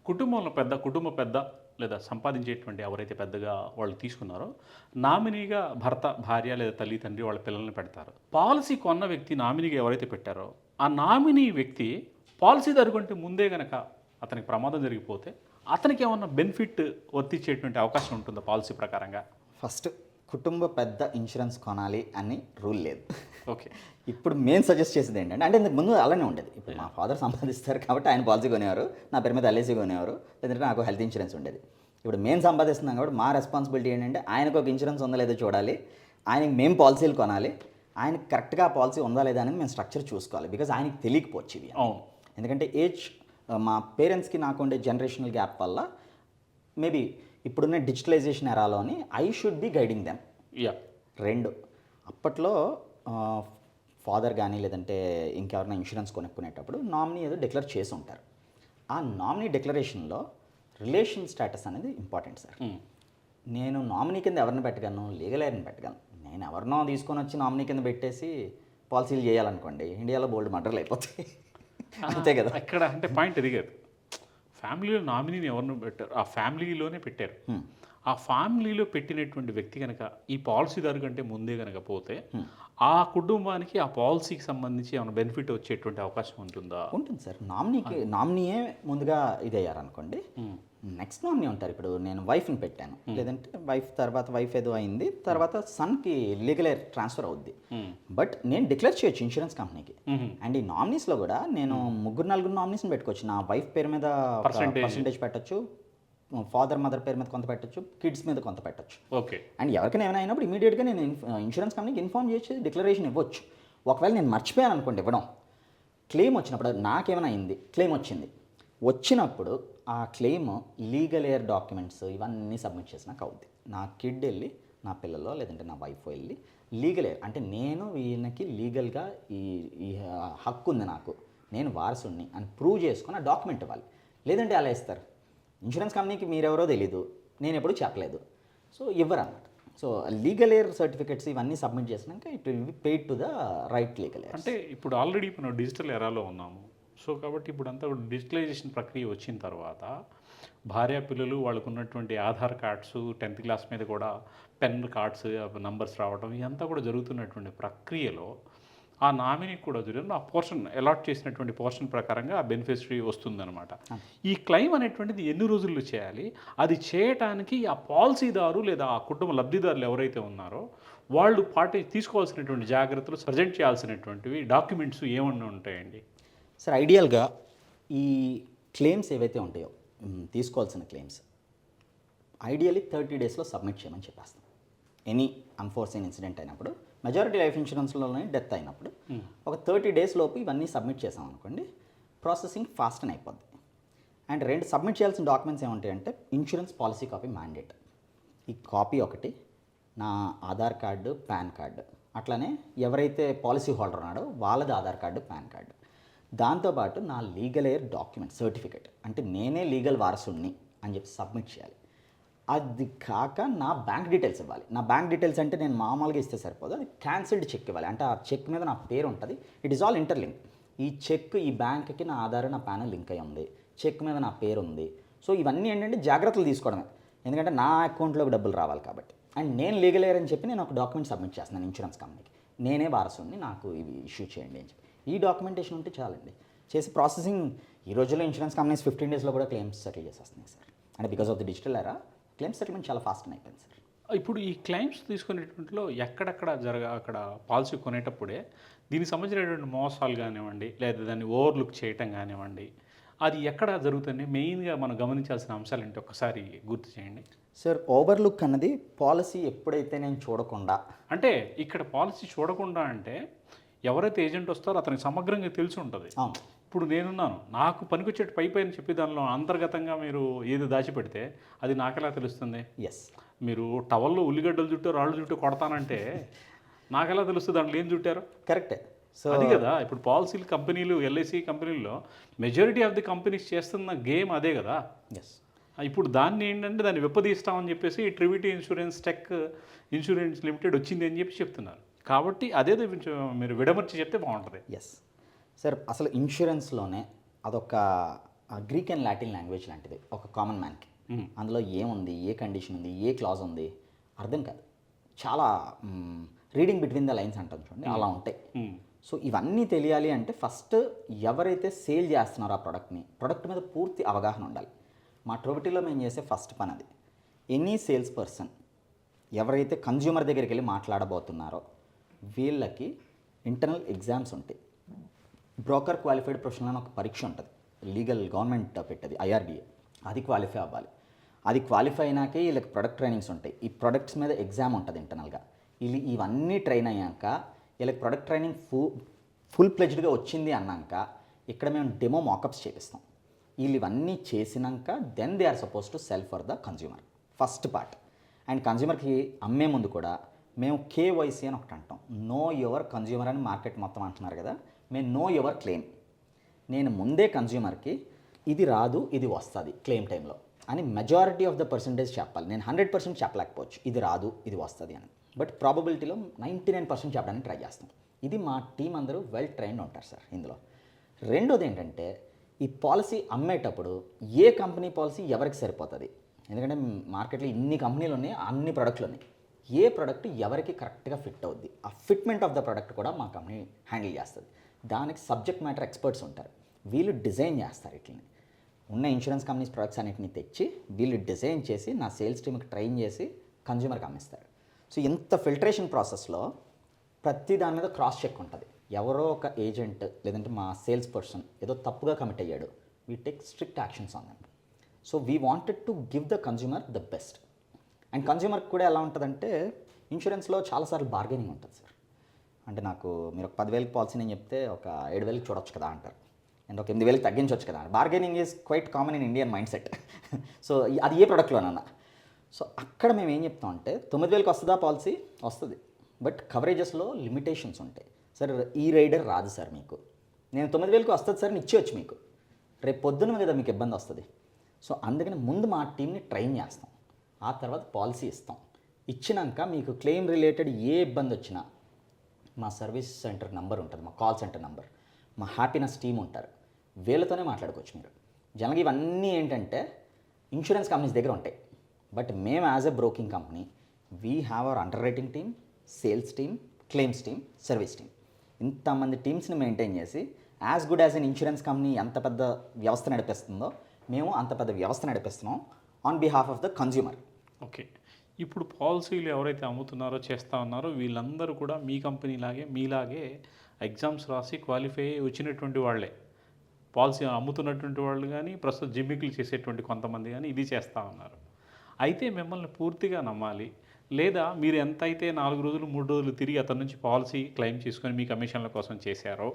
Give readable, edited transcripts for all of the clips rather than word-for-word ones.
కుటుంబ పెద్ద లేదా సంపాదించేటువంటి ఎవరైతే పెద్దగా వాళ్ళు తీసుకున్నారో నామినీగా భర్త, భార్య లేదా తల్లి, తండ్రి వాళ్ళ పిల్లల్ని పెడతారు. పాలిసీ కొన్న వ్యక్తి నామినీగా ఎవరైతే పెట్టారో ఆ నామినీ వ్యక్తి పాలసీదారు కంటే ముందే గనక అతనికి ప్రమాదం జరిగిపోతే అతనికి ఏమన్నా బెనిఫిట్ వర్తించేటువంటి అవకాశం ఉంటుందా పాలసీ ప్రకారంగా? ఫస్ట్ కుటుంబ పెద్ద ఇన్సూరెన్స్ కొనాలి అని రూల్ లేదు. ఓకే. ఇప్పుడు మేము సజెస్ట్ చేసేది ఏంటంటే, అంటే ఇంతకు ముందు అలానే ఉండేది. ఇప్పుడు మా ఫాదర్ సంపాదిస్తారు కాబట్టి ఆయన పాలసీ కొనేవారు, నా పేరు మీద ఎల్ఐసీ కొనేవారు, లేదంటే నాకు హెల్త్ ఇన్సూరెన్స్ ఉండేది. ఇప్పుడు మేము సంపాదిస్తున్నాం కాబట్టి మా రెస్పాన్సిబిలిటీ ఏంటంటే ఆయనకు ఒక ఇన్సూరెన్స్ ఉందా లేదో చూడాలి, ఆయనకి మేము పాలసీలు కొనాలి, ఆయనకి కరెక్ట్గా ఆ పాలసీ ఉందా లేదా అనేది మేము స్ట్రక్చర్ చూసుకోవాలి. బికాజ్ ఆయనకి తెలియకపోవచ్చు ఇవి. అవును. ఎందుకంటే మా పేరెంట్స్కి నాకు ఉండే జనరేషనల్ గ్యాప్ వల్ల మేబీ ఇప్పుడున్న డిజిటలైజేషన్ ఎరాలోని I should be guiding them. Yeah. 2, అప్పట్లో ఫాదర్ కానీ లేదంటే ఇంకెవరైనా ఇన్సూరెన్స్ కొనుక్కునేటప్పుడు నామినీ ఏదో డిక్లేర్ చేసి ఉంటారు. ఆ నామినీ డిక్లరేషన్లో రిలేషన్ స్టేటస్ అనేది ఇంపార్టెంట్ సార్. నేను నామినీ కింద ఎవరిని పెట్టగలను, లీగల్ ఎయిర్ని పెట్టగలను. నేను ఎవరినో తీసుకొని వచ్చి నామినీ కింద పెట్టేసి పాలసీలు చేయాలనుకోండి, ఇండియాలో బోల్డ్ మర్డర్లు అయిపోతాయి. అంతే కదా. ఇక్కడ అంటే పాయింట్ ఎదిగారు. ఫ్యామిలీలో నామినీని ఎవరిని పెట్టారు, ఆ ఫ్యామిలీలోనే పెట్టారు. ఆ ఫ్యామిలీలో పెట్టినటువంటి వ్యక్తి కనుక ఈ పాలసీదారు కంటే ముందే కనుక పోతే ఆ కుటుంబానికి ఆ పాలసీకి సంబంధించి ఏమైనా బెనిఫిట్ వచ్చేటువంటి అవకాశం ఉంటుందా? ఉంటుంది సార్. నామినీయే ముందుగా ఇది అయ్యారనుకోండి, నెక్స్ట్ నామినీ ఉంటారు. ఇప్పుడు నేను వైఫ్ని పెట్టాను, లేదంటే వైఫ్ ఏదో అయింది, తర్వాత సన్కి లీగల్ ఎయిర్ ట్రాన్స్ఫర్ అవుద్ది. బట్ నేను డిక్లేర్ చేయొచ్చు ఇన్సూరెన్స్ కంపెనీకి. అండ్ ఈ నామినీస్లో కూడా నేను 3-4 నామినీస్ని పెట్టుకోవచ్చు. నా వైఫ్ పేరు మీద పర్సంటేజ్ పెట్టచ్చు, ఫాదర్ మదర్ పేరు మీద కొంత పెట్టచ్చు, కిడ్స్ మీద కొంత పెట్టచ్చు. ఓకే. అండ్ ఎవరికైనా ఏమైనా అయినప్పుడు ఇమీడియట్గా నేను ఇన్సూరెన్స్ కంపెనీకి ఇన్ఫార్మ్ చేసి డిక్లరేషన్ ఇవ్వచ్చు. ఒకవేళ నేను మర్చిపోయాను అనుకోండి ఇవ్వడం, క్లెయిమ్ వచ్చినప్పుడు నాకేమైనా అయింది, క్లెయిమ్ వచ్చినప్పుడు ఆ క్లెయిమ్ లీగల్ ఎయిర్ డాక్యుమెంట్స్ ఇవన్నీ సబ్మిట్ చేసినాక అవుద్ది. నా కిడ్ వెళ్ళి, నా పిల్లల్లో లేదంటే నా వైఫ్ వెళ్ళి లీగల్ ఎయిర్ అంటే నేను ఈయనకి లీగల్గా ఈ హక్కు ఉంది, నాకు నేను వారసుని అని ప్రూవ్ చేసుకుని ఆ డాక్యుమెంట్ ఇవ్వాలి. లేదంటే అలా ఇస్తారు. ఇన్సూరెన్స్ కంపెనీకి మీరెవరో తెలీదు, నేను ఎప్పుడు చెప్పలేదు, సో ఇవ్వరు అన్నమాట. సో లీగల్ ఎయిర్ సర్టిఫికెట్స్ ఇవన్నీ సబ్మిట్ చేసినాక it will be paid to the right legal air. అంటే ఇప్పుడు ఆల్రెడీ మనం డిజిటల్ ఎరాలో ఉన్నాము. సో కాబట్టి ఇప్పుడు అంతా డిజిటలైజేషన్ ప్రక్రియ వచ్చిన తర్వాత భార్య పిల్లలు వాళ్ళకు ఉన్నటువంటి ఆధార్ కార్డ్స్, 10th క్లాస్ మీద కూడా పెన్ కార్డ్స్ నంబర్స్ రావడం ఇదంతా కూడా జరుగుతున్నటువంటి ప్రక్రియలో ఆ నామినీకి కూడా జరిగింది ఆ పోర్షన్ అలాట్ చేసినటువంటి పోర్షన్ ప్రకారంగా ఆ బెనిఫిషరీ వస్తుందన్నమాట. ఈ క్లెయిమ్ అనేటువంటిది ఎన్ని రోజుల్లో చేయాలి, అది చేయటానికి ఆ పాలసీదారు లేదా ఆ కుటుంబ లబ్ధిదారులు ఎవరైతే ఉన్నారో వాళ్ళు తీసుకోవాల్సినటువంటి జాగ్రత్తలు, ప్రజెంట్ చేయాల్సినటువంటివి డాక్యుమెంట్స్ ఏమన్నా ఉంటాయండి? సార్ ఐడియల్గా ఈ క్లెయిమ్స్ ఏవైతే ఉంటాయో తీసుకోవాల్సిన క్లెయిమ్స్ ఐడియల్లీ 30 డేస్లో సబ్మిట్ చేయమని చెప్పేస్తాం. ఎనీ అన్ఫోర్సీన్ ఇన్సిడెంట్ అయినప్పుడు, మెజారిటీ లైఫ్ ఇన్సూరెన్స్లోనే డెత్ అయినప్పుడు ఒక 30 డేస్ లోపు ఇవన్నీ సబ్మిట్ చేసాం అనుకోండి, ప్రాసెసింగ్ ఫాస్ట్ అని అయిపోద్ది. అండ్ 2 సబ్మిట్ చేయాల్సిన డాక్యుమెంట్స్ ఏముంటాయంటే ఇన్సూరెన్స్ పాలసీ కాపీ మ్యాండేట్. ఈ కాపీ ఒకటి, నా ఆధార్ కార్డు, పాన్ కార్డు, అట్లనే ఎవరైతే పాలసీ హోల్డర్ ఉన్నాడో వాళ్ళది ఆధార్ కార్డు, పాన్ కార్డు, దాంతోపాటు నా లీగల్ ఎయిర్ డాక్యుమెంట్ సర్టిఫికేట్, అంటే నేనే లీగల్ వారసుడిని అని చెప్పి సబ్మిట్ చేయాలి. అది కాక నా బ్యాంక్ డీటెయిల్స్ ఇవ్వాలి. నా బ్యాంక్ డీటెయిల్స్ అంటే నేను మామూలుగా ఇస్తే సరిపోదు, అది క్యాన్సిల్డ్ చెక్ ఇవ్వాలి. అంటే ఆ చెక్ మీద నా పేరు ఉంటుంది. It is all interlink. ఈ చెక్ ఈ బ్యాంక్కి నా ఆధార్, నా పాన్ లింక్ అయి ఉంది, చెక్ మీద నా పేరు ఉంది. సో ఇవన్నీ ఏంటంటే జాగ్రత్తలు తీసుకోవడమే, ఎందుకంటే నా అకౌంట్లోకి డబ్బులు రావాలి కాబట్టి. అండ్ నేను లీగల్ ఎయిర్ అని చెప్పి నేను ఒక డాక్యుమెంట్ సబ్మిట్ చేస్తున్నాను ఇన్సూరెన్స్ కంపెనీకి, నేనే వారసుని, నాకు ఇవి ఇష్యూ చేయండి అని చెప్పి. ఈ డాక్యుమెంటేషన్ ఉంటే చాలండి. చేసి ప్రాసెసింగ్ ఈ రోజుల్లో ఇన్సూరెన్స్ కంపెనీస్ 15 డేస్లో కూడా క్లెయిమ్స్ సెటిల్ చేసేస్తున్నాయి సార్. అంటే because of the digital era claims settlement చాలా ఫాస్ట్ అయిపోయింది సార్. ఇప్పుడు ఈ క్లెయిమ్స్ తీసుకునేటువంటిలో ఎక్కడెక్కడ అక్కడ పాలసీ కొనేటప్పుడే దీనికి సంబంధించినటువంటి మోసాలు కానివ్వండి, లేదా దాన్ని ఓవర్లుక్ చేయటం కానివ్వండి, అది ఎక్కడ జరుగుతుంది, మెయిన్గా మనం గమనించాల్సిన అంశాలు ఏంటి ఒకసారి గుర్తు చేయండి సార్. ఓవర్లుక్ అన్నది పాలసీ ఎప్పుడైతే నేను చూడకుండా, అంటే ఇక్కడ పాలసీ చూడకుండా అంటే ఎవరైతే ఏజెంట్ వస్తారో అతనికి సమగ్రంగా తెలిసి ఉంటుంది. ఇప్పుడు నేనున్నాను, నాకు పనికొచ్చేటి పైన చెప్పి దానిలో అంతర్గతంగా మీరు ఏది దాచిపెడితే అది నాకెలా తెలుస్తుంది? ఎస్, మీరు టవల్లో ఉల్లిగడ్డలు చుట్టూ రాళ్ళు చుట్టూ కొడతానంటే నాకెలా తెలుస్తుంది దాంట్లో ఏం చుట్టారు? కరెక్టే. సో అది కదా ఇప్పుడు పాలసీలు కంపెనీలు, ఎల్ఐసి కంపెనీల్లో మెజారిటీ ఆఫ్ ది కంపెనీస్ చేస్తున్న గేమ్ అదే కదా. ఎస్, ఇప్పుడు దాన్ని ఏంటంటే దాన్ని విప్పదీస్తామని చెప్పేసి ట్రివిటీ ఇన్సూరెన్స్ టెక్ ఇన్సూరెన్స్ లిమిటెడ్ వచ్చింది అని చెప్పి చెప్తున్నారు. కాబట్టి అదే మీరు విడమర్చి చెప్తే బాగుంటుంది. ఎస్ సార్, అసలు ఇన్సూరెన్స్లోనే అదొక గ్రీక్ అండ్ లాటిన్ లాంగ్వేజ్ లాంటిది ఒక కామన్ మ్యాన్కి. అందులో ఏముంది, ఏ కండిషన్ ఉంది, ఏ క్లాజ్ ఉంది అర్థం కాదు. చాలా రీడింగ్ బిట్వీన్ ద లైన్స్ అంటాం చూడండి, అలా ఉంటాయి. సో ఇవన్నీ తెలియాలి అంటే ఫస్ట్ ఎవరైతే సేల్ చేస్తున్నారో ఆ ప్రొడక్ట్ మీద పూర్తి అవగాహన ఉండాలి. మా ట్రోబిటీలో మేము చేసే ఫస్ట్ పని అది. ఎనీ సేల్స్ పర్సన్ ఎవరైతే కన్జ్యూమర్ దగ్గరికి వెళ్ళి మాట్లాడబోతున్నారో వీళ్ళకి ఇంటర్నల్ ఎగ్జామ్స్ ఉంటాయి. బ్రోకర్ క్వాలిఫైడ్ ప్రొఫెషనల్ అని ఒక పరీక్ష ఉంటుంది, లీగల్ గవర్నమెంట్ పెట్టది IRDA. అది క్వాలిఫై అవ్వాలి. అది క్వాలిఫై అయినాకే వీళ్ళకి ప్రొడక్ట్ ట్రైనింగ్స్ ఉంటాయి. ఈ ప్రొడక్ట్స్ మీద ఎగ్జామ్ ఉంటుంది ఇంటర్నల్గా. వీళ్ళు ఇవన్నీ ట్రైన్ అయ్యాక వీళ్ళకి ప్రొడక్ట్ ట్రైనింగ్ ఫుల్ ప్లెజ్డ్గా వచ్చింది అన్నాక ఇక్కడ మేము డెమో మాకప్స్ చేపిస్తాం. వీళ్ళు ఇవన్నీ చేసినాక then they are supposed to sell for the consumer, first part. And కన్జ్యూమర్కి అమ్మే ముందు కూడా మేము KYC అని ఒకటి అంటాం, నో యువర్ కన్జ్యూమర్ అని మార్కెట్ మొత్తం అంటున్నారు కదా, మేము నో యువర్ క్లెయిమ్. నేను ముందే కన్జ్యూమర్కి ఇది రాదు ఇది వస్తుంది క్లెయిమ్ టైంలో అని మెజారిటీ ఆఫ్ ద పర్సంటేజ్ చెప్పాలి. నేను 100% చెప్పలేకపోవచ్చు ఇది రాదు ఇది వస్తుంది అని, బట్ ప్రాబబిలిటీలో 99% చెప్పడానికి ట్రై చేస్తాం. ఇది మా టీం అందరూ వెల్ ట్రైన్డ్ ఉంటారు సార్ ఇందులో. రెండోది ఏంటంటే ఈ పాలసీ అమ్మేటప్పుడు ఏ కంపెనీ పాలసీ ఎవరికి సరిపోతుంది, ఎందుకంటే మార్కెట్లో ఇన్ని కంపెనీలు ఉన్నాయి, అన్ని ప్రొడక్ట్లు ఉన్నాయి, ఏ ప్రోడక్ట్ ఎవరికి కరెక్ట్గా ఫిట్ అవుద్ది, ఆ ఫిట్మెంట్ ఆఫ్ ద ప్రోడక్ట్ కూడా మా కంపెనీ హ్యాండిల్ చేస్తుంది. దానికి సబ్జెక్ట్ మ్యాటర్ ఎక్స్పర్ట్స్ ఉంటారు, వీళ్ళు డిజైన్ చేస్తారు. ఇట్లని ఉన్న ఇన్సూరెన్స్ కంపెనీస్ ప్రొడక్ట్స్ అన్నిటిని తెచ్చి వీళ్ళు డిజైన్ చేసి నా సేల్స్ టీమ్కి ట్రైన్ చేసి కన్జ్యూమర్కి అమ్మిస్తారు. సో ఇంత ఫిల్టరేషన్ ప్రాసెస్లో ప్రతి దాని మీద క్రాస్ చెక్ ఉంటుంది. ఎవరో ఒక ఏజెంట్ లేదంటే మా సేల్స్ పర్సన్ ఏదో తప్పుగా కమిట్ అయ్యాడు, we take strict actions on them. So we wanted to give the consumer the best. And కన్జ్యూమర్కి కూడా ఎలా ఉంటుందంటే ఇన్సూరెన్స్లో చాలాసార్లు బార్గెనింగ్ ఉంటుంది సార్. అంటే నాకు మీరు ఒక 10,000 పాలసీ నేను చెప్తే ఒక 7,000 చూడొచ్చు కదా అంటారు, అండ్ ఒక 8,000 తగ్గించవచ్చు కదా. Bargaining is quite common in Indian mind set. So అది ఏ ప్రొడక్ట్లోనన్నా. సో అక్కడ మేము ఏం చెప్తాం అంటే 9,000కి వస్తుందా పాలసీ, వస్తుంది, బట్ కవరేజెస్లో లిమిటేషన్స్ ఉంటాయి సార్. ఈ రైడర్ రాదు సార్ మీకు, నేను 9,000కి వస్తుంది సార్ అని ఇచ్చేయచ్చు మీకు, రేపు పొద్దున కదా మీకు ఇబ్బంది వస్తుంది. సో అందుకని ముందు మా టీంని ట్రైన్ చేస్తాం, ఆ తర్వాత పాలసీ ఇస్తాం. ఇచ్చినాక మీకు క్లెయిమ్ రిలేటెడ్ ఏ ఇబ్బంది వచ్చినా మా సర్వీస్ సెంటర్ నెంబర్ ఉంటుంది, మా కాల్ సెంటర్ నెంబర్, మా హ్యాపీనెస్ టీమ్ ఉంటారు, వీళ్ళతోనే మాట్లాడుకోవచ్చు మీరు. జనరల్గా ఇవన్నీ ఏంటంటే ఇన్సూరెన్స్ కంపెనీస్ దగ్గర ఉంటాయి, బట్ మేము as a broking company we have our underwriting team, sales team, claims team, service team. ఇంతమంది టీమ్స్ని మెయింటైన్ చేసి as good as an insurance company ఎంత పెద్ద వ్యవస్థ నడిపిస్తుందో మేము అంత పెద్ద వ్యవస్థ నడిపిస్తున్నాం on behalf of the consumer. Okay, ఇప్పుడు పాలసీలు ఎవరైతే అమ్ముతున్నారో చేస్తూ ఉన్నారో వీళ్ళందరూ కూడా మీ కంపెనీలాగే మీలాగే ఎగ్జామ్స్ రాసి క్వాలిఫై అయ్యి వచ్చినటువంటి వాళ్ళే. పాలసీ అమ్ముతున్నటువంటి వాళ్ళు కానీ ప్రస్తుతం జిమ్మికులు చేసేటువంటి కొంతమంది కానీ ఇది చేస్తూ ఉన్నారు. అయితే మిమ్మల్ని పూర్తిగా నమ్మాలి, లేదా మీరు ఎంత అయితే 4 రోజులు 3 రోజులు తిరిగి అతని నుంచి పాలసీ క్లెయిమ్ చేసుకొని మీ కమిషన్ల కోసం చేశారో,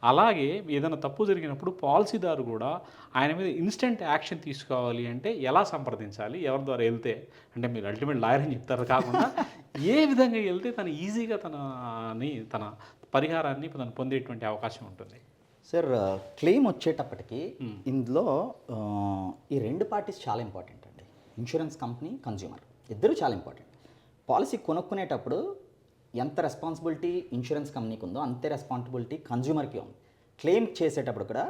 అలాగే ఏదైనా తప్పు జరిగినప్పుడు పాలసీదారు కూడా ఆయన మీద ఇన్స్టెంట్ యాక్షన్ తీసుకోవాలి అంటే ఎలా సంప్రదించాలి, ఎవరి ద్వారా వెళ్తే, అంటే మీరు అల్టిమేట్ లాయర్ అని చెప్తారు కాకుండా ఏ విధంగా వెళ్తే తను ఈజీగా తన పరిహారాన్ని తను పొందేటువంటి అవకాశం ఉంటుంది? సార్ క్లెయిమ్ వచ్చేటప్పటికి ఇందులో ఈ 2 పార్టీస్ చాలా ఇంపార్టెంట్ అండి. ఇన్సూరెన్స్ కంపెనీ, కన్జ్యూమర్ ఇద్దరు చాలా ఇంపార్టెంట్. పాలసీ కొనుక్కునేటప్పుడు ఎంత రెస్పాన్సిబిలిటీ ఇన్సూరెన్స్ కంపెనీకి ఉందో అంతే రెస్పాన్సిబిలిటీ కన్జ్యూమర్కి ఉంది. క్లెయిమ్ చేసేటప్పుడు కూడా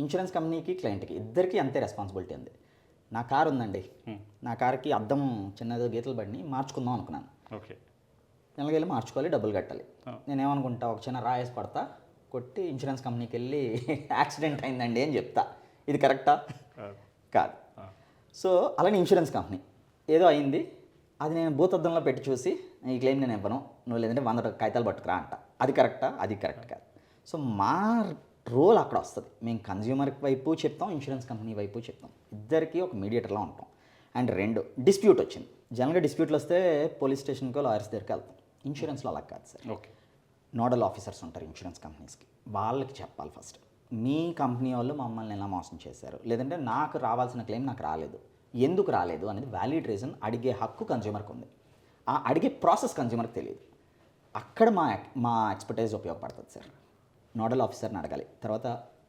ఇన్సూరెన్స్ కంపెనీకి, క్లయింట్కి ఇద్దరికి అంతే రెస్పాన్సిబిలిటీ ఉంది. నా కారు ఉందండి, నా కార్కి అద్దం చిన్నదో గీతలు పడిని మార్చుకుందాం అనుకున్నాను. ఓకే, నెలకెళ్ళి మార్చుకోవాలి, డబ్బులు కట్టాలి. నేనేమనుకుంటా, ఒక చిన్న రాయేసి పడతా, కొట్టి ఇన్సూరెన్స్ కంపెనీకి వెళ్ళి యాక్సిడెంట్ అయిందండి అని చెప్తా. ఇది కరెక్టా? కాదు. సో అలానే ఇన్సూరెన్స్ కంపెనీ ఏదో అయింది, అది నేను భూతద్దంలో పెట్టి చూసి ఈ క్లెయిమ్ నేను ఇవ్వను, నువ్వు లేదంటే 100 కాగితాలు పట్టుకురా అంట. అది కరెక్టా? అది కరెక్ట్ కాదు. సో మా రోల్ అక్కడ వస్తుంది. మేము కన్జ్యూమర్ వైపు చెప్తాం, ఇన్సూరెన్స్ కంపెనీ వైపు చెప్తాం, ఇద్దరికి ఒక మీడియేటర్లా ఉంటాం. అండ్ 2 డిస్ప్యూట్ వచ్చింది. జనరల్గా డిస్ప్యూట్లు వస్తే పోలీస్ స్టేషన్కో లాయర్స్ దగ్గరికి వెళ్తాం. ఇన్సూరెన్స్లో అలా కాదు సార్. ఓకే, నోడల్ ఆఫీసర్స్ ఉంటారు ఇన్సూరెన్స్ కంపెనీస్కి, వాళ్ళకి చెప్పాలి ఫస్ట్, మీ కంపెనీ వాళ్ళు మమ్మల్ని ఎలా మోసం చేశారు, లేదంటే నాకు రావాల్సిన క్లెయిమ్ నాకు రాలేదు, ఎందుకు రాలేదు అనేది వ్యాలిడ్ రీజన్ అడిగే హక్కు కన్జ్యూమర్కి ఉంది. ఆ అడిగే ప్రాసెస్ కన్జ్యూమర్కి తెలియదు. అక్కడ మా ఎక్స్పర్టైజ్ ఉపయోగపడుతుంది సార్. నోడల్ ఆఫీసర్ని అడగాలి, తర్వాత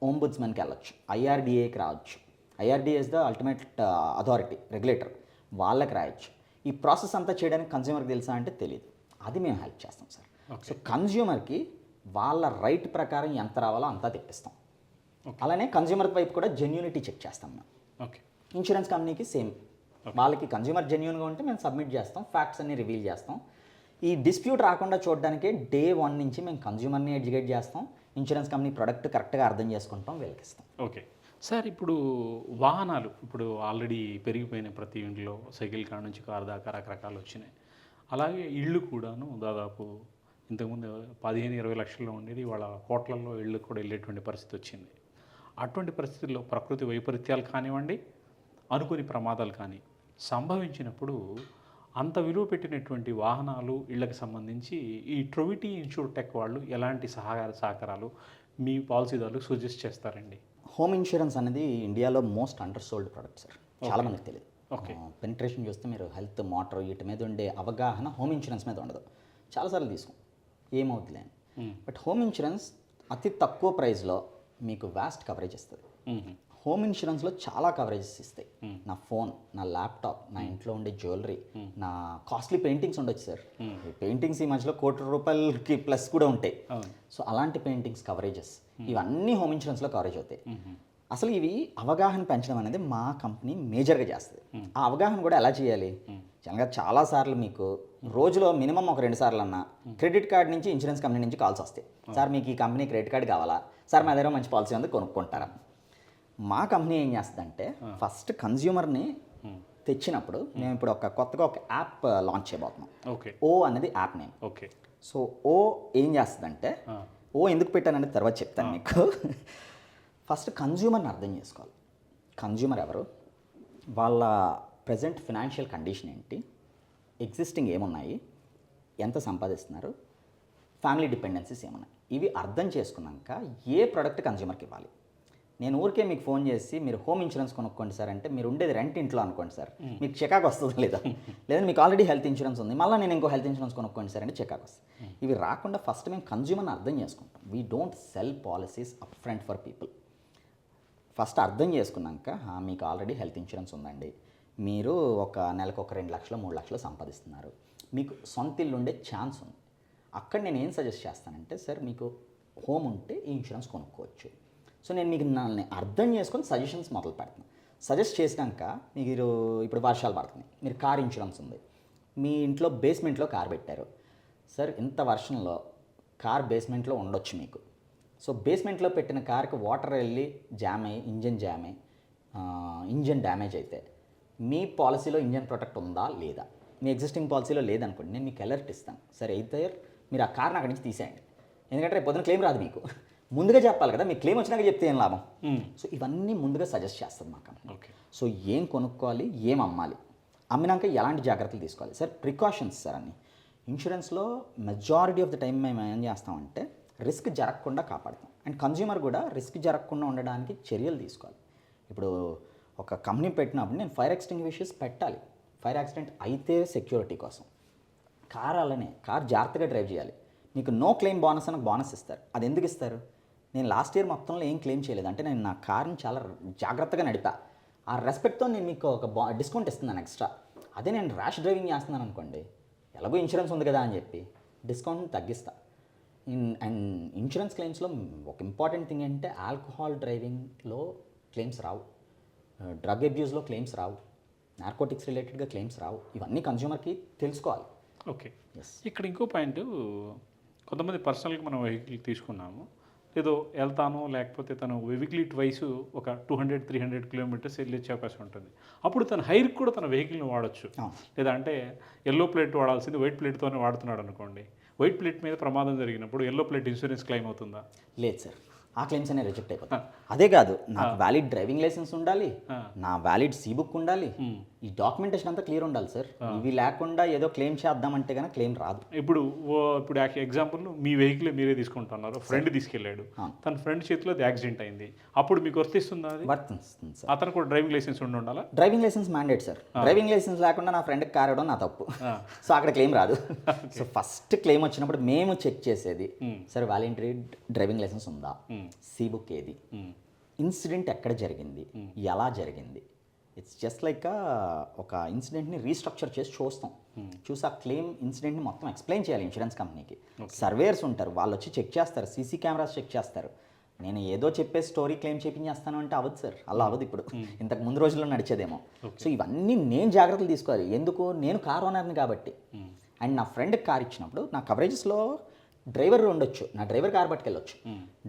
ఓంబుడ్స్మెన్కి వెళ్ళొచ్చు, IRDAకి రావచ్చు. IRDA is the ultimate authority, regulator, వాళ్ళకి రాయొచ్చు. ఈ ప్రాసెస్ అంతా చేయడానికి కన్జ్యూమర్కి తెలుసా అంటే తెలియదు. అది మేము హెల్ప్ చేస్తాం సార్. సో కన్జ్యూమర్కి వాళ్ళ రైట్ ప్రకారం ఎంత రావాలో అంతా తెప్పిస్తాం. అలానే కన్జ్యూమర్ వైపు కూడా జెన్యూనిటీ చెక్ చేస్తాం మేము. ఓకే. ఇన్సూరెన్స్ కంపెనీకి సేమ్, వాళ్ళకి కన్జ్యూమర్ జెన్యూన్గా ఉంటే మేము సబ్మిట్ చేస్తాం, ఫ్యాక్ట్స్ అన్ని రివీల్ చేస్తాం. ఈ డిస్ప్యూట్ రాకుండా చూడడానికే డే 1 నుంచి మేము కన్జ్యూమర్ని ఎడ్యుకేట్ చేస్తాం, ఇన్సూరెన్స్ కంపెనీ ప్రొడక్ట్ కరెక్ట్గా అర్థం చేసుకుంటాం, వెలికిస్తాం. ఓకే సార్, ఇప్పుడు వాహనాలు ఇప్పుడు ఆల్రెడీ పెరిగిపోయినాయి. ప్రతి ఇంట్లో సైకిల్ కాడ నుంచి కారు దాకా రకరకాలు వచ్చినాయి. అలాగే ఇళ్ళు కూడాను దాదాపు ఇంతకుముందు 15-20 లక్షల్లో ఉండేది, వాళ్ళ కోట్లల్లో ఇళ్ళు కూడా వెళ్ళేటువంటి పరిస్థితి వచ్చింది. అటువంటి పరిస్థితుల్లో ప్రకృతి వైపరీత్యాలు కానివ్వండి, అనుకోని ప్రమాదాలు కానీ సంభవించినప్పుడు అంత విలువ పెట్టినటువంటి వాహనాలు ఇళ్ళకి సంబంధించి ఈ ట్రొవిటీ ఇన్సూర్టెక్ వాళ్ళు ఎలాంటి సహకారాలు మీ పాలసీదారులకు సజెస్ట్ చేస్తారండి? హోమ్ ఇన్సూరెన్స్ అనేది ఇండియాలో most under sold product sir, చాలా మందికి తెలియదు. ఓకే. పెనిట్రేషన్ చూస్తే మీరు హెల్త్, మోటార్ వీటి మీద ఉండే అవగాహన హోమ్ ఇన్సూరెన్స్ మీద ఉండదు. చాలాసార్లు తీసుకోం, ఏమవుతుందిలే అని. బట్ హోమ్ ఇన్సూరెన్స్ అతి తక్కువ ప్రైస్లో మీకు వాస్ట్ కవరేజ్ ఇస్తుంది. హోమ్ ఇన్సూరెన్స్లో చాలా కవరేజెస్ ఇస్తాయి. నా ఫోన్, నా ల్యాప్టాప్, నా ఇంట్లో ఉండే జ్యువెలరీ, నా కాస్ట్లీ పెయింటింగ్స్ ఉండొచ్చు సార్. ఈ పెయింటింగ్స్ ఈ మధ్యలో ₹1,00,00,000 ప్లస్ కూడా ఉంటాయి. సో అలాంటి పెయింటింగ్స్ కవరేజెస్ ఇవన్నీ హోమ్ ఇన్సూరెన్స్లో కవరేజ్ అవుతాయి. అసలు ఇవి అవగాహన పెంచడం అనేది మా కంపెనీ మేజర్గా చేస్తుంది. ఆ అవగాహన కూడా ఎలా చేయాలి? జనరల్గా చాలాసార్లు మీకు రోజులో మినిమం ఒక 2 సార్లు అన్నా క్రెడిట్ కార్డ్ నుంచి ఇన్సూరెన్స్ కంపెనీ నుంచి కాల్స్ వస్తాయి. సార్ మీకు ఈ కంపెనీ క్రెడిట్ కార్డ్ కావాలా? సార్ మా దగ్గర మంచి పాలసీ ఉంది, కొనుక్కుంటారా? మా కంపెనీ ఏం చేస్తుందంటే ఫస్ట్ కన్జ్యూమర్ని తెచ్చినప్పుడు మేము ఇప్పుడు కొత్తగా ఒక యాప్ లాంచ్ చేయబోతున్నాం. ఓకే. ఓ అనేది యాప్ నేమ్. ఓకే. సో ఓ ఏం చేస్తుందంటే, ఓ ఎందుకు పెట్టానంటే తర్వాత చెప్తాను మీకు. ఫస్ట్ కన్జ్యూమర్ని అర్థం చేసుకోవాలి. కన్జ్యూమర్ ఎవరు, వాళ్ళ ప్రజెంట్ ఫినాన్షియల్ కండిషన్ ఏంటి, ఎగ్జిస్టింగ్ ఏమున్నాయి, ఎంత సంపాదిస్తున్నారు, ఫ్యామిలీ డిపెండెన్సీస్ ఏమున్నాయి, ఇవి అర్థం చేసుకున్నాక ఏ ప్రోడక్ట్ కన్జ్యూమర్కి ఇవ్వాలి. నేను ఊరికే మీకు ఫోన్ చేసి మీరు హోమ్ ఇన్సూరెన్స్ కొనుక్కోండి సార్ అంటే, మీరు ఉండేది రెంట్ ఇంట్లో అనుకోండి సార్, మీకు చికాకు వస్తుందా లేదా, లేదా మీకు ఆల్రెడీ హెల్త్ ఇన్సూరెన్స్ ఉంది, మళ్ళీ నేను ఇంకో హెల్త్ ఇన్సూరెన్స్ కొనుక్కోండి సార్ అంటే చికాకు వస్తుంది. ఇవి రాకుండా ఫస్ట్ మేము కన్జ్యూమర్ని అర్థం చేసుకుంటాం. We don't sell policies up front for people. First అర్థం చేసుకున్నాక, మీకు ఆల్రెడీ హెల్త్ ఇన్సూరెన్స్ ఉందండి, మీరు ఒక నెలకు ఒక 2 లక్షలు 3 లక్షలు సంపాదిస్తున్నారు, మీకు సొంత ఇల్లు ఉండే ఛాన్స్ ఉంది, అక్కడ నేను ఏం సజెస్ట్ చేస్తానంటే, సార్ మీకు హోమ్ ఉంటే ఈ ఇన్సూరెన్స్ కొనుక్కోవచ్చు. సో నేను మీకు నన్ను అర్థం చేసుకొని సజెషన్స్ మొదలు పెడతాను. సజెస్ట్ చేసినాక మీరు ఇప్పుడు వర్షాలు పడుతున్నాయి, మీరు కార్ ఇన్సూరెన్స్ ఉంది, మీ ఇంట్లో బేస్మెంట్లో కార్ పెట్టారు, సార్ ఇంత వర్షంలో కార్ బేస్మెంట్లో ఉండొచ్చు మీకు. సో బేస్మెంట్లో పెట్టిన కార్కి వాటర్ వెళ్ళి జామ్ అయ్యి ఇంజన్ డ్యామేజ్ అయితే మీ పాలసీలో ఇంజన్ ప్రొటెక్ట్ ఉందా లేదా, మీ ఎగ్జిస్టింగ్ పాలసీలో లేదనుకోండి, నేను మీకు అలర్ట్ ఇస్తాను, సరే అయితే మీరు ఆ కార్ని అక్కడి నుంచి తీసేయండి, ఎందుకంటే రేపు పొద్దున క్లెయిమ్ రాదు మీకు. ముందుగా చెప్పాలి కదా, మీకు క్లెయిమ్ వచ్చినాక చెప్తే ఏం లాభం. సో ఇవన్నీ ముందుగా సజెస్ట్ చేస్తుంది మా కంపెనీ. ఓకే. సో ఏం కొనుక్కోవాలి, ఏం అమ్మాలి, అమ్మినాక ఎలాంటి జాగ్రత్తలు తీసుకోవాలి సార్, ప్రికాషన్స్ సార్ అన్ని. ఇన్సూరెన్స్లో మెజారిటీ ఆఫ్ ద టైం మేము ఏం చేస్తామంటే రిస్క్ జరగకుండా కాపాడుతాం. అండ్ కన్జ్యూమర్ కూడా రిస్క్ జరగకుండా ఉండడానికి చర్యలు తీసుకోవాలి. ఇప్పుడు ఒక కంపెనీ పెట్టినప్పుడు నేను ఫైర్ ఎక్స్టింగ్విషర్స్ పెట్టాలి, ఫైర్ యాక్సిడెంట్ అయితే సెక్యూరిటీ కోసం. కార్ అలానే, కార్ జాగ్రత్తగా డ్రైవ్ చేయాలి. మీకు నో క్లెయిమ్ బోనస్ అని బోనస్ ఇస్తారు. అది ఎందుకు ఇస్తారు? నేను లాస్ట్ ఇయర్ మొత్తంలో ఏం క్లెయిమ్ చేయలేదు అంటే నేను నా కార్ని చాలా జాగ్రత్తగా నడిపా, ఆ రెస్పెక్ట్తో నేను మీకు ఒక డిస్కౌంట్ ఇస్తున్నాను ఎక్స్ట్రా. అదే నేను ర్యాష్ డ్రైవింగ్ చేస్తున్నాను అనుకోండి, ఎలాగో ఇన్సూరెన్స్ ఉంది కదా అని చెప్పి డిస్కౌంట్ తగ్గిస్తా. అండ్ ఇన్సూరెన్స్ క్లెయిమ్స్లో ఒక ఇంపార్టెంట్ థింగ్ అంటే ఆల్కహాల్ డ్రైవింగ్లో క్లెయిమ్స్ రావు, డ్రగ్ అబ్యూస్లో క్లెయిమ్స్ రావు, నార్కోటిక్స్ రిలేటెడ్గా క్లెయిమ్స్ రావు. ఇవన్నీ కన్జ్యూమర్కి తెలుసుకోవాలి. ఓకే. ఇక్కడ ఇంకో పాయింట్, కొంతమంది పర్సనల్గా మనం వెహికల్ తీసుకున్నాము, ఏదో వెళ్తాను, లేకపోతే తను వెహికల్ వయసు ఒక 200-300 కిలోమీటర్స్ వెళ్ళొచ్చే అవకాశం ఉంటుంది. అప్పుడు తన హైర్కి కూడా తన వెహికల్ని వాడచ్చు. లేదా అంటే ఎల్లో ప్లేట్ వాడాల్సింది వైట్ ప్లేట్తోనే వాడుతున్నాడు అనుకోండి, వైట్ ప్లేట్ మీద ప్రమాదం జరిగినప్పుడు ఎల్లో ప్లేట్ ఇన్సూరెన్స్ క్లెయిమ్ అవుతుందా? లేదు సార్, ఆ క్లెయిమ్స్ అనే రిజెక్ట్ అయిపోతాయి. అదే కాదు, నాకు వ్యాలిడ్ డ్రైవింగ్ లైసెన్స్ ఉండాలి, నా వ్యాలిడ్ సీ బుక్ ఉండాలి, ఈ డాక్యుమెంటేషన్ అంతా క్లియర్ ఉండాలి సార్. ఇవి లేకుండా ఏదో క్లెయిమ్ చేద్దామంటే కనుక క్లెయిమ్ రాదు. ఇప్పుడు ఎగ్జాంపుల్ మీ వెహికల్ మీరే తీసుకుంటున్నారు, ఫ్రెండ్ తీసుకెళ్ళాడు, తన ఫ్రెండ్ చేతిలో యాక్సిడెంట్ అయింది, అప్పుడు మీకు వర్తిస్తుందా? అది వర్తిస్తుంది సార్. అతను కూడా డ్రైవింగ్ లైసెన్స్ ఉండాలా? Driving licence mandate sir. Driving licence లేకుండా నా ఫ్రెండ్కి కార్ ఇవ్వడం నా తప్పు, సో అక్కడ క్లెయిమ్ రాదు. సో ఫస్ట్ క్లెయిమ్ వచ్చినప్పుడు మేము చెక్ చేసేది, సార్ వాలంటరీ డ్రైవింగ్ లైసెన్స్ ఉందా, సీ బుక్ ఏది, ఇన్సిడెంట్ ఎక్కడ జరిగింది, ఎలా జరిగింది. ఇట్స్ జస్ట్ లైక్ ఒక ఇన్సిడెంట్ని రీస్ట్రక్చర్ చేసి చూసి ఆ క్లెయిమ్ ఇన్సిడెంట్ని మొత్తం ఎక్స్ప్లెయిన్ చేయాలి ఇన్సూరెన్స్ కంపెనీకి. సర్వేయర్స్ ఉంటారు, వాళ్ళు వచ్చి చెక్ చేస్తారు, సీసీ కెమెరాస్ చెక్ చేస్తారు, నేను ఏదో చెప్పే స్టోరీ క్లెయిమ్ చేపించేస్తాను అంటే అవ్వదు సార్, అలా అవ్వదు ఇప్పుడు. ఇంతకు ముందు రోజుల్లో నడిచేదేమో. సో ఇవన్నీ నేను జాగ్రత్తలు తీసుకోవాలి. ఎందుకు, నేను కార్ ఓనర్ని కాబట్టి. అండ్ నా ఫ్రెండ్కి కార్ ఇచ్చినప్పుడు నా కవరేజెస్లో డ్రైవర్ ఉండొచ్చు, నా డ్రైవర్ కార్ పట్టుకెళ్ళొచ్చు,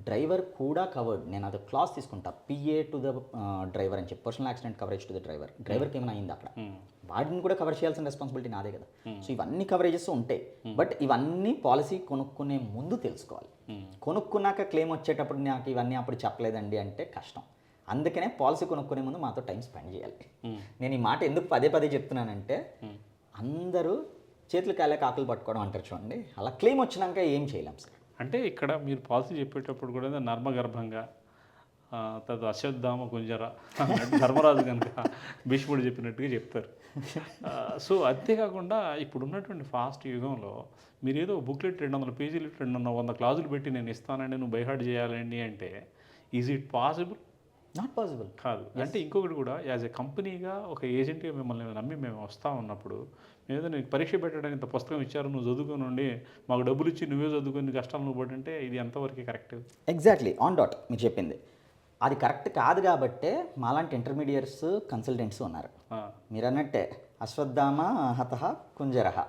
డ్రైవర్ కూడా కవర్డ్. నేను అది క్లాస్ తీసుకుంటా, పిఏ టు ద డ్రైవర్ అని చెప్పి, personal accident coverage to the driver. డ్రైవర్కి ఏమైనా అయింది అక్కడ, వాడిని కూడా కవర్ చేయాల్సిన రెస్పాన్సిబిలిటీ నాదే కదా. సో ఇవన్నీ కవరేజెస్ ఉంటాయి. బట్ ఇవన్నీ పాలసీ కొనుక్కునే ముందు తెలుసుకోవాలి. కొనుక్కున్నాక క్లెయిమ్ వచ్చేటప్పుడు నాకు ఇవన్నీ అప్పుడు చెప్పలేదండి అంటే కష్టం. అందుకనే పాలసీ కొనుక్కునే ముందు మాతో టైం స్పెండ్ చేయాలి. నేను ఈ మాట ఎందుకు పదే పదే చెప్తున్నానంటే, అందరూ చేతులు కాలే కాకులు పట్టుకోవడం అంటారు చూడండి, అలా క్లెయిమ్ వచ్చినాక ఏం చేయలేం సార్. అంటే ఇక్కడ మీరు పాలసీ చెప్పేటప్పుడు కూడా నర్మగర్భంగా తదు అశ్వత్థామ కుంజర అన్నట్టు ధర్మరాజు కనుక భీష్ముడు చెప్పినట్టుగా చెప్తారు. సో అంతేకాకుండా ఇప్పుడు ఉన్నటువంటి ఫాస్ట్ యుగంలో మీరు ఏదో బుక్లెట్ 200 పేజీలు 100 క్లాజులు పెట్టి నేను ఇస్తానండి, నువ్వు బైహార్ట్ చేయాలండి అంటే is it possible? Not possible కాదు. అంటే ఇంకొకటి కూడా, యాజ్ ఎ కంపెనీగా ఒక ఏజెంట్గా మిమ్మల్ని నమ్మి మేము వస్తూ ఉన్నప్పుడు, ఏదో నీకు పరీక్ష పెట్టడానికి ఇంత పుస్తకం ఇచ్చారు, నువ్వు చదువుకొని ఉండి మాకు డబ్బులు ఇచ్చి నువ్వే చదువుకొని కష్టాలు నువ్వు పడంటే ఇది ఎంతవరకు కరెక్ట్? ఎగ్జాక్ట్లీ ఆన్ డాట్ మీరు చెప్పింది అది కరెక్ట్ కాదు. కాబట్టే మాలాంటి ఇంటర్మీడియట్స్ కన్సల్టెంట్స్ ఉన్నారు. మీరు అన్నట్టే అశ్వత్థామ హతః కుంజరహ,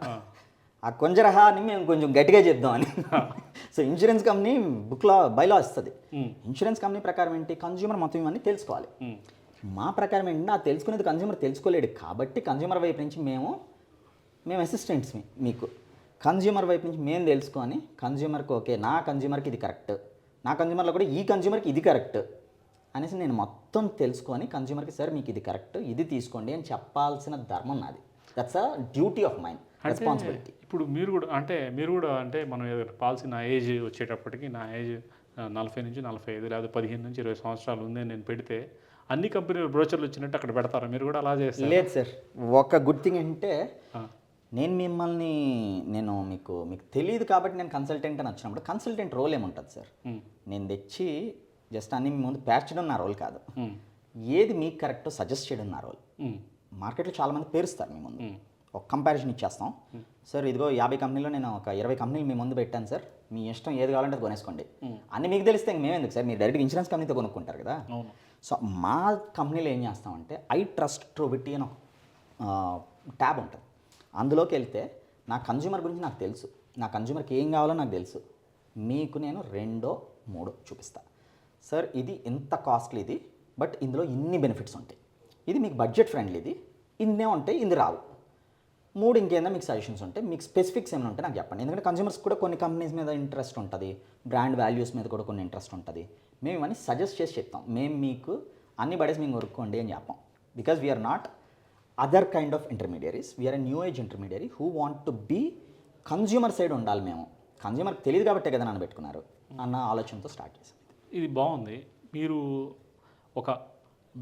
ఆ కుంజరహ అని మేము కొంచెం గట్టిగా చెప్దామని. సో ఇన్సూరెన్స్ కంపెనీ బుక్లో బైలా ఇస్తుంది. ఇన్సూరెన్స్ కంపెనీ ప్రకారం ఏంటి, కన్జ్యూమర్ మొత్తం ఇవన్నీ తెలుసుకోవాలి. మా ప్రకారం ఏంటంటే ఆ తెలుసుకునేది కన్జ్యూమర్ తెలుసుకోలేడు కాబట్టి కన్జ్యూమర్ వైపు నుంచి మేము అసిస్టెంట్స్ మీకు కన్జ్యూమర్ వైపు నుంచి మేము తెలుసుకొని కన్జ్యూమర్కి ఓకే, నా కన్జ్యూమర్కి ఇది కరెక్ట్, నా కన్జ్యూమర్లో కూడా ఈ కన్జ్యూమర్కి ఇది కరెక్ట్ అనేసి నేను మొత్తం తెలుసుకొని కన్జ్యూమర్కి సార్ మీకు ఇది కరెక్ట్, ఇది తీసుకోండి అని చెప్పాల్సిన ధర్మం నాది. That's a duty of mind, responsibility. ఇప్పుడు మీరు కూడా అంటే మనం ఏదైనా పాలసీ నా ఏజ్ వచ్చేటప్పటికి, నా ఏజ్ 40 నుంచి 45 లేదా 15 నుంచి 20 సంవత్సరాలు ఉంది నేను పెడితే అన్ని కంపెనీలు బ్రోచర్లు వచ్చినట్టు అక్కడ పెడతారా? మీరు కూడా అలా చేస్తారు? లేదు సార్. ఒక గుడ్ థింగ్ అంటే నేను మీకు తెలియదు కాబట్టి నేను కన్సల్టెంట్ అని వచ్చినప్పుడు కన్సల్టెంట్ రోల్ ఏముంటుంది సార్, నేను తెచ్చి జస్ట్ అన్ని మీ ముందు ప్యాచ్ చేయడం నా రోల్ కాదు. ఏది మీకు కరెక్టో సజెస్ట్ చేయడం నా రోల్. మార్కెట్లో చాలామంది పేరుస్తారు మీ ముందు, ఒక కంపారిజన్ ఇచ్చేస్తాం. సార్ ఇదిగో 50 కంపెనీలో నేను ఒక 20 కంపెనీలు మీ ముందు పెట్టాను సార్, మీ ఇష్టం ఏది కావాలంటే అది కొనేసుకోండి అని మీకు తెలిస్తే మేము ఎందుకు సార్, మీరు డైరెక్ట్ ఇన్సూరెన్స్ కంపెనీతో కొనుక్కుంటారు కదా. సో మా కంపెనీలో ఏం చేస్తామంటే ఐ ట్రస్ట్ ట్రోబిటీ అని ఒక ట్యాబ్ ఉంటుంది. అందులోకి వెళ్తే నా కన్జ్యూమర్ గురించి నాకు తెలుసు, నా కన్జ్యూమర్కి ఏం కావాలో నాకు తెలుసు. మీకు నేను 2-3 చూపిస్తా. సార్ ఇది ఇంత కాస్ట్లీది బట్ ఇందులో ఇన్ని బెనిఫిట్స్ ఉంటాయి, ఇది మీకు బడ్జెట్ ఫ్రెండ్లీది, ఇన్నే ఉంటాయి, ఇది రావు. 3 ఇంకేందా మీకు సజెషన్స్ ఉంటాయి, మీకు స్పెసిఫిక్స్ ఏమైనా ఉంటే నాకు చెప్పండి. ఎందుకంటే కన్జ్యూమర్స్ కూడా కొన్ని కంపెనీస్ మీద ఇంట్రెస్ట్ ఉంటుంది, బ్రాండ్ వాల్యూస్ మీద కూడా కొన్ని ఇంట్రెస్ట్ ఉంటుంది. మేము ఇవన్నీ సజెస్ట్ చేసి చెప్తాం. మేము మీకు అన్ని పడేసి మేము కొనుక్కోండి అని చెప్పాం. Because we are not other kind of intermediaries, we are a new age intermediary who want to be consumer side ఉండాలి. మేము కన్జ్యూమర్కి తెలియదు కాబట్టే కదా నన్ను పెట్టుకున్నారు అన్న ఆలోచనతో స్టార్ట్ చేశాం. ఇది బాగుంది. మీరు ఒక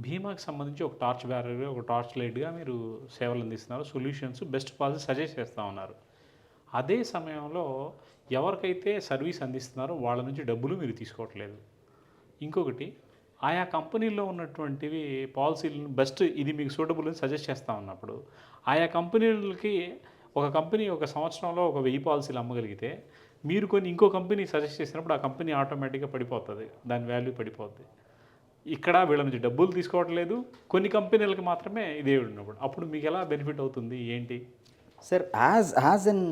బీమాకి సంబంధించి ఒక టార్చ్ బ్యారర్, ఒక టార్చ్ లైట్గా మీరు సేవలు అందిస్తున్నారు, సొల్యూషన్స్, బెస్ట్ పాలసీ సజెస్ట్ చేస్తూ ఉన్నారు. అదే సమయంలో ఎవరికైతే సర్వీస్ అందిస్తున్నారో వాళ్ళ నుంచి డబ్బులు మీరు తీసుకోవట్లేదు. ఇంకొకటి, ఆయా కంపెనీల్లో ఉన్నటువంటివి పాలసీలను బెస్ట్ ఇది మీకు సూటబుల్ అని సజెస్ట్ చేస్తూ ఉన్నప్పుడు ఆయా కంపెనీలకి ఒక కంపెనీ ఒక సంవత్సరంలో ఒక 1000 పాలసీలు అమ్మగలిగితే మీరు కొన్ని ఇంకో కంపెనీ సజెస్ట్ చేసినప్పుడు ఆ కంపెనీ ఆటోమేటిక్గా పడిపోతుంది, దాని వాల్యూ పడిపోతుంది. ఇక్కడ వీళ్ళ నుంచి డబ్బులు తీసుకోవట్లేదు, కొన్ని కంపెనీలకు మాత్రమే ఇదే ఉన్నప్పుడు అప్పుడు మీకు ఎలా బెనిఫిట్ అవుతుంది ఏంటి? Sir as an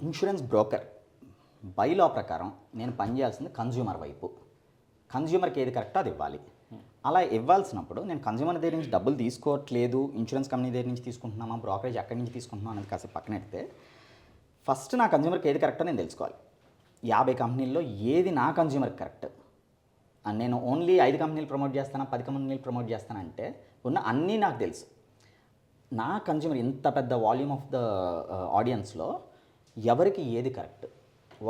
insurance broker bylaw ప్రకారం నేను పనిచేయాల్సింది కన్జ్యూమర్ వైపు. కన్జ్యూమర్కి ఏది కరెక్టో అది ఇవ్వాలి. అలా ఇవ్వాల్సినప్పుడు నేను కన్జ్యూమర్ దగ్గర నుంచి డబ్బులు తీసుకోవట్లేదు, ఇన్సూరెన్స్ కంపెనీ దగ్గర నుంచి తీసుకుంటున్నామా, బ్రోకరేజ్ ఎక్కడి నుంచి తీసుకుంటున్నాం అనేది కాసేపు పక్కనెడితే ఫస్ట్ నా కన్జ్యూమర్కి ఏది కరెక్టో నేను తెలుసుకోవాలి. 50 కంపెనీల్లో ఏది నా కన్జ్యూమర్కి కరెక్ట్. నేను ఓన్లీ 5 కంపెనీలు ప్రమోట్ చేస్తానా, 10 కంపెనీలు ప్రమోట్ చేస్తానంటే ఉన్న అన్నీ నాకు తెలుసు. నా కన్జ్యూమర్ ఇంత పెద్ద వాల్యూమ్ ఆఫ్ ద ఆడియన్స్లో ఎవరికి ఏది కరెక్ట్.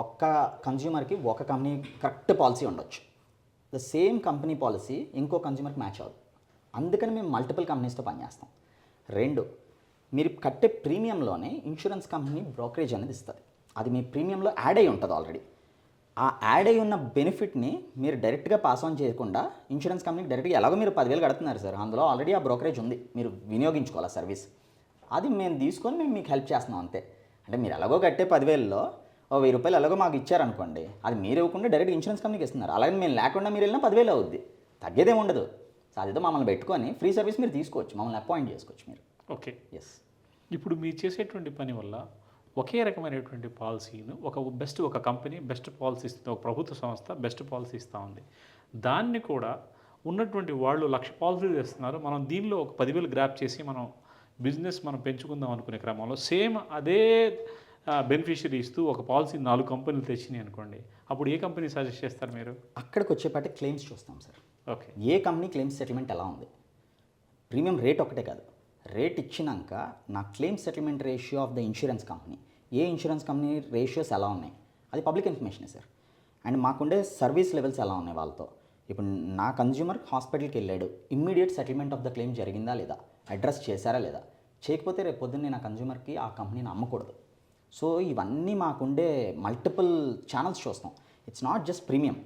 ఒక్క కన్జ్యూమర్కి ఒక కంపెనీ కరెక్ట్ పాలసీ ఉండొచ్చు, ద సేమ్ కంపెనీ పాలసీ ఇంకో కన్జ్యూమర్కి మ్యాచ్ అవ్వదు. అందుకని మేము మల్టిపుల్ కంపెనీస్తో పనిచేస్తాం. 2, మీరు కట్టే ప్రీమియంలోనే ఇన్సూరెన్స్ కంపెనీ బ్రోకరేజ్ అనేది ఇస్తుంది. అది మీ ప్రీమియంలో యాడ్ అయి ఉంటుంది ఆల్రెడీ. ఆ యాడ్ అయి ఉన్న బెనిఫిట్ని మీరు డైరెక్ట్గా పాస్ ఆన్ చేయకుండా ఇన్సూరెన్స్ కంపెనీకి డైరెక్ట్గా ఎలాగో మీరు 10,000 కడుతున్నారు సార్, అందులో ఆల్రెడీ ఆ బ్రోకరేజ్ ఉంది, మీరు వినియోగించుకోవాలి ఆ సర్వీస్. అది మేము తీసుకొని మేము మీకు హెల్ప్ చేస్తున్నాం అంతే. అంటే మీరు ఎలాగో కట్టే 10,000లో ఓ 1000 రూపాయలు ఎలాగో మాకు ఇచ్చారనుకోండి, అది మీరు ఇవ్వకుండా డైరెక్ట్ ఇన్సూరెన్స్ కంపెనీకి ఇస్తున్నారు. అలాగే మేము లేకుండా మీరు వెళ్ళినా 10,000 అవుద్ది, తగ్గేదేం ఉండదు. సో అదేదో మమ్మల్ని పెట్టుకొని ఫ్రీ సర్వీస్ మీరు తీసుకోవచ్చు, మమ్మల్ని అపాయింట్ చేసుకోవచ్చు మీరు. ఓకే. ఎస్. ఇప్పుడు మీరు చేసేటువంటి పని వల్ల ఒకే రకమైనటువంటి పాలసీను ఒక కంపెనీ బెస్ట్ పాలసీ ఇస్తుంది, ఒక ప్రభుత్వ సంస్థ బెస్ట్ పాలసీ ఇస్తూ ఉంది. దాన్ని కూడా ఉన్నటువంటి వాళ్ళు 1,00,000 పాలసీలు చేస్తున్నారు, మనం దీనిలో ఒక 10,000 గ్రాప్ చేసి మనం పెంచుకుందాం అనుకునే క్రమంలో సేమ్ అదే బెనిఫిషియరీ ఇస్తూ ఒక పాలసీ 4 కంపెనీలు తెచ్చినాయి అనుకోండి, అప్పుడు ఏ కంపెనీ సజెస్ట్ చేస్తారు మీరు? అక్కడికి వచ్చేపాటి క్లెయిమ్స్ చూస్తాం సార్. ఓకే. ఏ కంపెనీ క్లెయిమ్స్ సెటిల్మెంట్ ఎలా ఉంది, ప్రీమియం రేట్ ఒకటే కాదు, రేట్ ఇచ్చినాక నా claim settlement ratio of the insurance company, ఏ ఇన్సూరెన్స్ కంపెనీ రేషియోస్ ఎలా ఉన్నాయి, అది పబ్లిక్ ఇన్ఫర్మేషనే సార్. అండ్ మాకుండే సర్వీస్ లెవెల్స్ ఎలా ఉన్నాయి వాళ్ళతో. ఇప్పుడు నా కన్జ్యూమర్ హాస్పిటల్కి వెళ్ళాడు, immediate settlement of the claim జరిగిందా లేదా, అడ్రస్ చేశారా లేదా, చేయకపోతే రేపు పొద్దున్నే నా కన్జ్యూమర్కి ఆ కంపెనీని అమ్మకూడదు. సో ఇవన్నీ మాకుండే మల్టిపుల్ ఛానల్స్ చూస్తాం. It's not just premium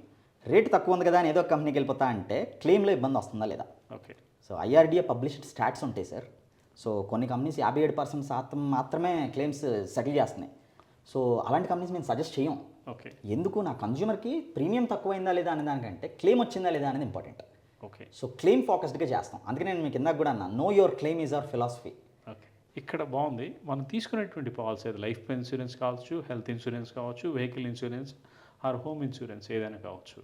rate తక్కువ ఉంది కదా అని ఏదో కంపెనీకి వెళ్ళిపోతా అంటే క్లెయిమ్లో ఇబ్బంది వస్తుందా లేదా. Okay. So IRDA published stats ఉంటాయి సార్. సో కొన్ని కంపెనీస్ 57% మాత్రమే క్లెయిమ్స్ సెటిల్ చేస్తున్నాయి. సో అలాంటి కంపెనీస్ మేము సజెస్ట్ చేయం. ఓకే. ఎందుకు, నా కన్జ్యూమర్కి ప్రీమియం తక్కువైందా లేదా అనే దానికంటే క్లెయిమ్ వచ్చిందా లేదా అనేది ఇంపార్టెంట్. ఓకే. సో క్లెయిమ్ ఫోకస్డ్గా చేస్తాం. అందుకే నేను మీకు ఇందాక కూడా అన్నా, know your claim is our philosophy. Okay. ఇక్కడ బాగుంది. మనం తీసుకునేటువంటి పాలసీ, అది లైఫ్ ఇన్సూరెన్స్ కావచ్చు, హెల్త్ ఇన్సూరెన్స్ కావచ్చు, vehicle insurance or home insurance ఏదైనా కావచ్చు.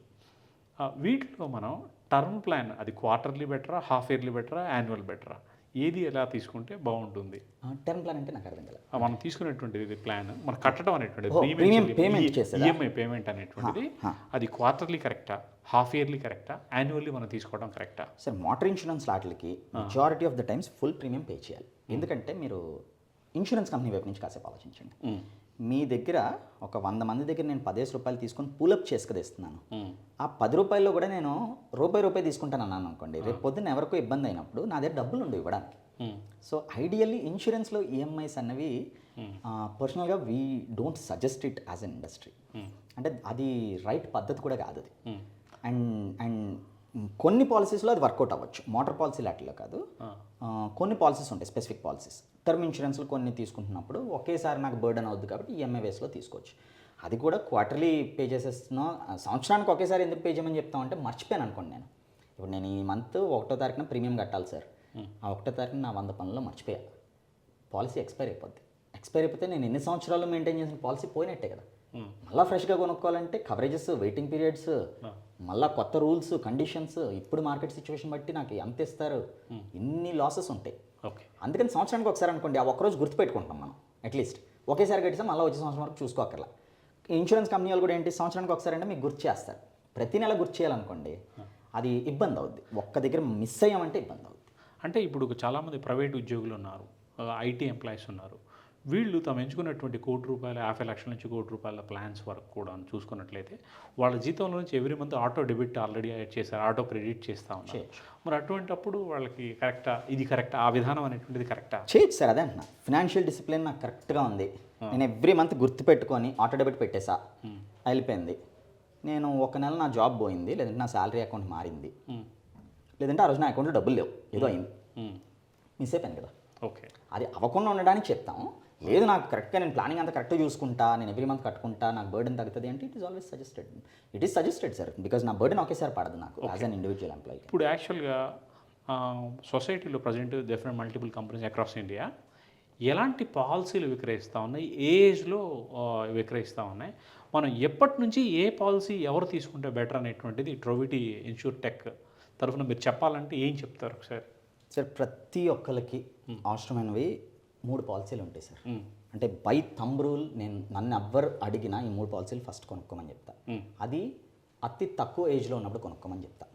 వీటిలో మనం టర్మ్ ప్లాన్, అది క్వార్టర్లీ బెటరా, హాఫ్ ఇయర్లీ బెటరా, యాన్యువల్ బెటరా, ఏది ఎలా తీసుకుంటే బాగుంటుంది? టర్మ్ ప్లాన్ అంటే నాకు అర్థం కాలేదు. మనం తీసుకునేటువంటిది ప్లాన్, మనం కట్టడం అనేటువంటిది ప్రీమియం పేమెంట్ చేసేది, ఈఎంఐ పేమెంట్ అనేటువంటిది, అది క్వార్టర్లీ కరెక్టా, హాఫ్ ఇయర్లీ కరెక్టా, యాన్యువల్లీ మనం తీసుకోవడం కరెక్టా? సార్ మోటార్ ఇన్సూరెన్స్ వాటికి majority of the times full premium pay చేయాలి. ఎందుకంటే మీరు ఇన్సూరెన్స్ కంపెనీ వైపు నుంచి కాసేపు ఆలోచించండి. మీ దగ్గర ఒక 100 మంది దగ్గర నేను 10 రూపాయలు తీసుకొని పూలప్ చేసుకుని ఇస్తున్నాను. ఆ 10 రూపాయల్లో కూడా నేను రూపాయి తీసుకుంటాను అన్నాను అనుకోండి, రేపు పొద్దున్న ఎవరికో ఇబ్బంది అయినప్పుడు నా దగ్గర డబ్బులు ఉండవు ఇవ్వడానికి. సో ఐడియల్లీ ఇన్సూరెన్స్లో ఈఎంఐస్ అన్నవి పర్సనల్గా we don't suggest it as an industry. అంటే అది రైట్ పద్ధతి కూడా కాదు అది. అండ్ కొన్ని పాలసీస్లో అది వర్కౌట్ అవ్వచ్చు, మోటార్ పాలసీ లాంటిలో కాదు. కొన్ని పాలసీస్ ఉంటాయి, స్పెసిఫిక్ పాలసీస్. టర్మ్ ఇన్సూరెన్స్లో కొన్ని తీసుకుంటున్నప్పుడు ఒకేసారి నాకు బర్డన్ అవుద్ది కాబట్టి ఈఎంఐ వేస్లో తీసుకోవచ్చు. అది కూడా క్వార్టర్లీ పే చేసేస్తున్నా, సంవత్సరానికి ఒకేసారి ఎందుకు పే చేయమని చెప్తామంటే మర్చిపోయాను అనుకోండి. ఇప్పుడు నేను ఈ మంత్ 1వ తారీఖున ప్రీమియం కట్టాలి సార్, ఆ 1వ తారీఖున నా 100 పనుల్లో మర్చిపోయా, పాలసీ ఎక్స్పైర్ అయిపోద్ది. ఎక్స్పైర్ అయిపోతే నేను ఎన్ని సంవత్సరాలు మెయింటైన్ చేసిన పాలసీ పోయినట్టే కదా. మళ్ళీ ఫ్రెష్గా కొనుక్కోవాలంటే కవరేజెస్, వెయిటింగ్ పీరియడ్స్, మళ్ళీ కొత్త రూల్స్, కండిషన్స్, ఇప్పుడు మార్కెట్ సిచ్యువేషన్ బట్టి నాకు ఎంత ఇస్తారు, ఇన్ని లాసెస్ ఉంటాయి. ఓకే. అందుకని సంవత్సరానికి ఒకసారి అనుకోండి, ఆ ఒక్కరోజు గుర్తుపెట్టుకుంటాం మనం. అట్లీస్ట్ ఒకేసారి కట్టిస్తాం, మళ్ళీ వచ్చే సంవత్సరం వరకు చూసుకోకర్లా. ఇన్సూరెన్స్ కంపెనీ వాళ్ళు కూడా ఏంటి, సంవత్సరానికి ఒకసారి అంటే మీకు గుర్తు చేస్తారు. ప్రతి నెల గుర్తు చేయాలనుకోండి, అది ఇబ్బంది అవుద్ది. ఒక్క దగ్గర మిస్ అయ్యామంటే ఇబ్బంది అవుద్ది. అంటే ఇప్పుడు చాలామంది ప్రైవేట్ ఉద్యోగులు ఉన్నారు, ఐటీ ఎంప్లాయీస్ ఉన్నారు. వీళ్ళు తాము ఎంచుకున్నటువంటి ₹1,00,00,000, 50,00,000 నుంచి ₹1,00,00,000 ప్లాన్స్ వరకు కూడా చూసుకున్నట్లయితే వాళ్ళ జీతంలో నుంచి every month auto debit already చేశారు, ఆటో క్రెడిట్ చేస్తూ ఉన్నారు. మరి అటువంటప్పుడు వాళ్ళకి కరెక్టా, ఇది కరెక్టా, ఆ విధానం అనేటువంటిది కరెక్టా? చేయొచ్చు సార్, అదే అంటున్నా. ఫినాన్షియల్ డిసిప్లిన్ నాకు కరెక్ట్గా ఉంది. నేను ఎవ్రీ మంత్ గుర్తు పెట్టుకొని ఆటో డెబిట్ పెట్టేసా, అయిపోయింది. నేను ఒక నెల నా జాబ్ పోయింది, లేదంటే నా శాలరీ అకౌంట్ మారింది, లేదంటే ఆ రోజు నా అకౌంట్లో డబ్బులు లేవు, ఏదో అయింది, మిస్ అయిపోయింది కదా. ఓకే. అది అవ్వకుండా ఉండడానికి చెప్తాము. లేదు నాకు కరెక్ట్గా నేను ప్లానింగ్ అంతా కరెక్ట్గా చూసుకుంటా, నేను ఎవ్రీ మంత్ కట్టుకుంటా, నాకు బర్డెన్ తగ్గుతుంది అంటే it is always suggested. It is suggested sir, because నా బర్డెన్ ఒకేసారి పడదు నాకు యాజ్ అన్ ఇండివిజువల్ ఎంప్లాయీ. ఇప్పుడు యాక్చువల్గా సొసైటీలో present different multiple companies across India ఎలాంటి పాలసీలు విక్రయిస్తూ ఉన్నాయి, ఏ ఏజ్లో విక్రయిస్తూ ఉన్నాయి, మనం ఎప్పటి నుంచి ఏ పాలసీ ఎవరు తీసుకుంటే బెటర్ అనేటువంటిది ట్రోవిటీ ఇన్సూర్టెక్ తరఫున మీరు చెప్పాలంటే ఏం చెప్తారు ఒకసారి? సార్ ప్రతి ఒక్కరికి అవసరమైనవి 3 పాలసీలు ఉంటాయి సార్. అంటే బై థంబ్ రూల్ నన్ను ఎవ్వరు అడిగినా ఈ 3 పాలసీలు ఫస్ట్ కొనుక్కోమని చెప్తా. అది అతి తక్కువ ఏజ్లో ఉన్నప్పుడు కొనుక్కోమని చెప్తా.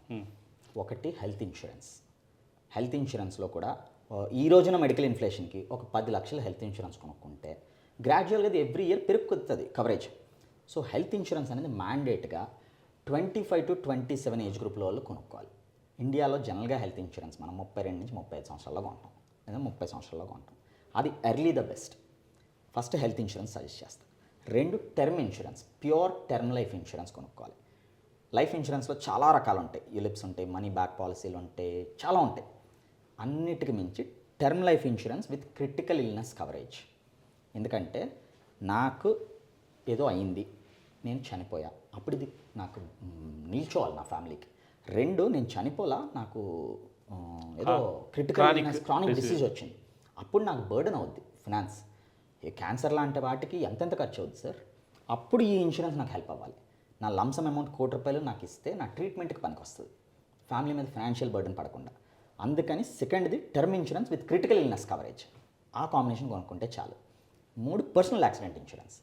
ఒకటి హెల్త్ ఇన్సూరెన్స్. హెల్త్ ఇన్సూరెన్స్లో కూడా ఈ రోజున మెడికల్ ఇన్ఫ్లేషన్కి ఒక 10 లక్షల హెల్త్ ఇన్సూరెన్స్ కొనుక్కుంటే గ్రాడ్యువల్గా అది ఎవ్రీ ఇయర్ పెరుగుతుంది కవరేజ్. సో హెల్త్ ఇన్సూరెన్స్ అనేది మ్యాండేట్గా 25 to 27 ఏజ్ గ్రూప్లో వాళ్ళు కొనుక్కోవాలి. ఇండియాలో జనరల్గా హెల్త్ ఇన్సూరెన్స్ మనం 32 నుంచి 35 సంవత్సరాల్లో కొంటాం, లేదా 30 సంవత్సరాల్లో కొంటాం. అది early the best. First health insurance suggest చేస్తాను. 2 term insurance, pure term life insurance కొనుక్కోవాలి. లైఫ్ ఇన్సూరెన్స్లో చాలా రకాలు ఉంటాయి, యూలిప్స్ ఉంటాయి, మనీ బ్యాక్ పాలసీలు ఉంటాయి, చాలా ఉంటాయి. అన్నిటికి మించి term life insurance with critical illness coverage. ఎందుకంటే నాకు ఏదో అయింది, నేను చనిపోయా, అప్పుడు ఇది నాకు నిల్చోవాలి నా ఫ్యామిలీకి. 2 నేను చనిపోలా, నాకు ఏదో క్రిటికల్ క్రానిక్ డిసీజ్ వచ్చింది, అప్పుడు నాకు బర్డెన్ అవుద్ది ఫినాన్స్. ఏ క్యాన్సర్ లాంటి వాటికి ఎంతెంత ఖర్చు అవుద్ది సార్, అప్పుడు ఈ ఇన్సూరెన్స్ నాకు హెల్ప్ అవ్వాలి. నా లంసమ్ అమౌంట్ ₹1,00,00,000 నాకు ఇస్తే నా ట్రీట్మెంట్కి పనికి వస్తుంది, ఫ్యామిలీ మీద ఫైనాన్షియల్ బర్డెన్ పడకుండా. అందుకని సెకండ్ది term insurance with critical illness coverage, ఆ కాంబినేషన్ కొనుక్కుంటే చాలు. 3 పర్సనల్ యాక్సిడెంట్ ఇన్సూరెన్స్.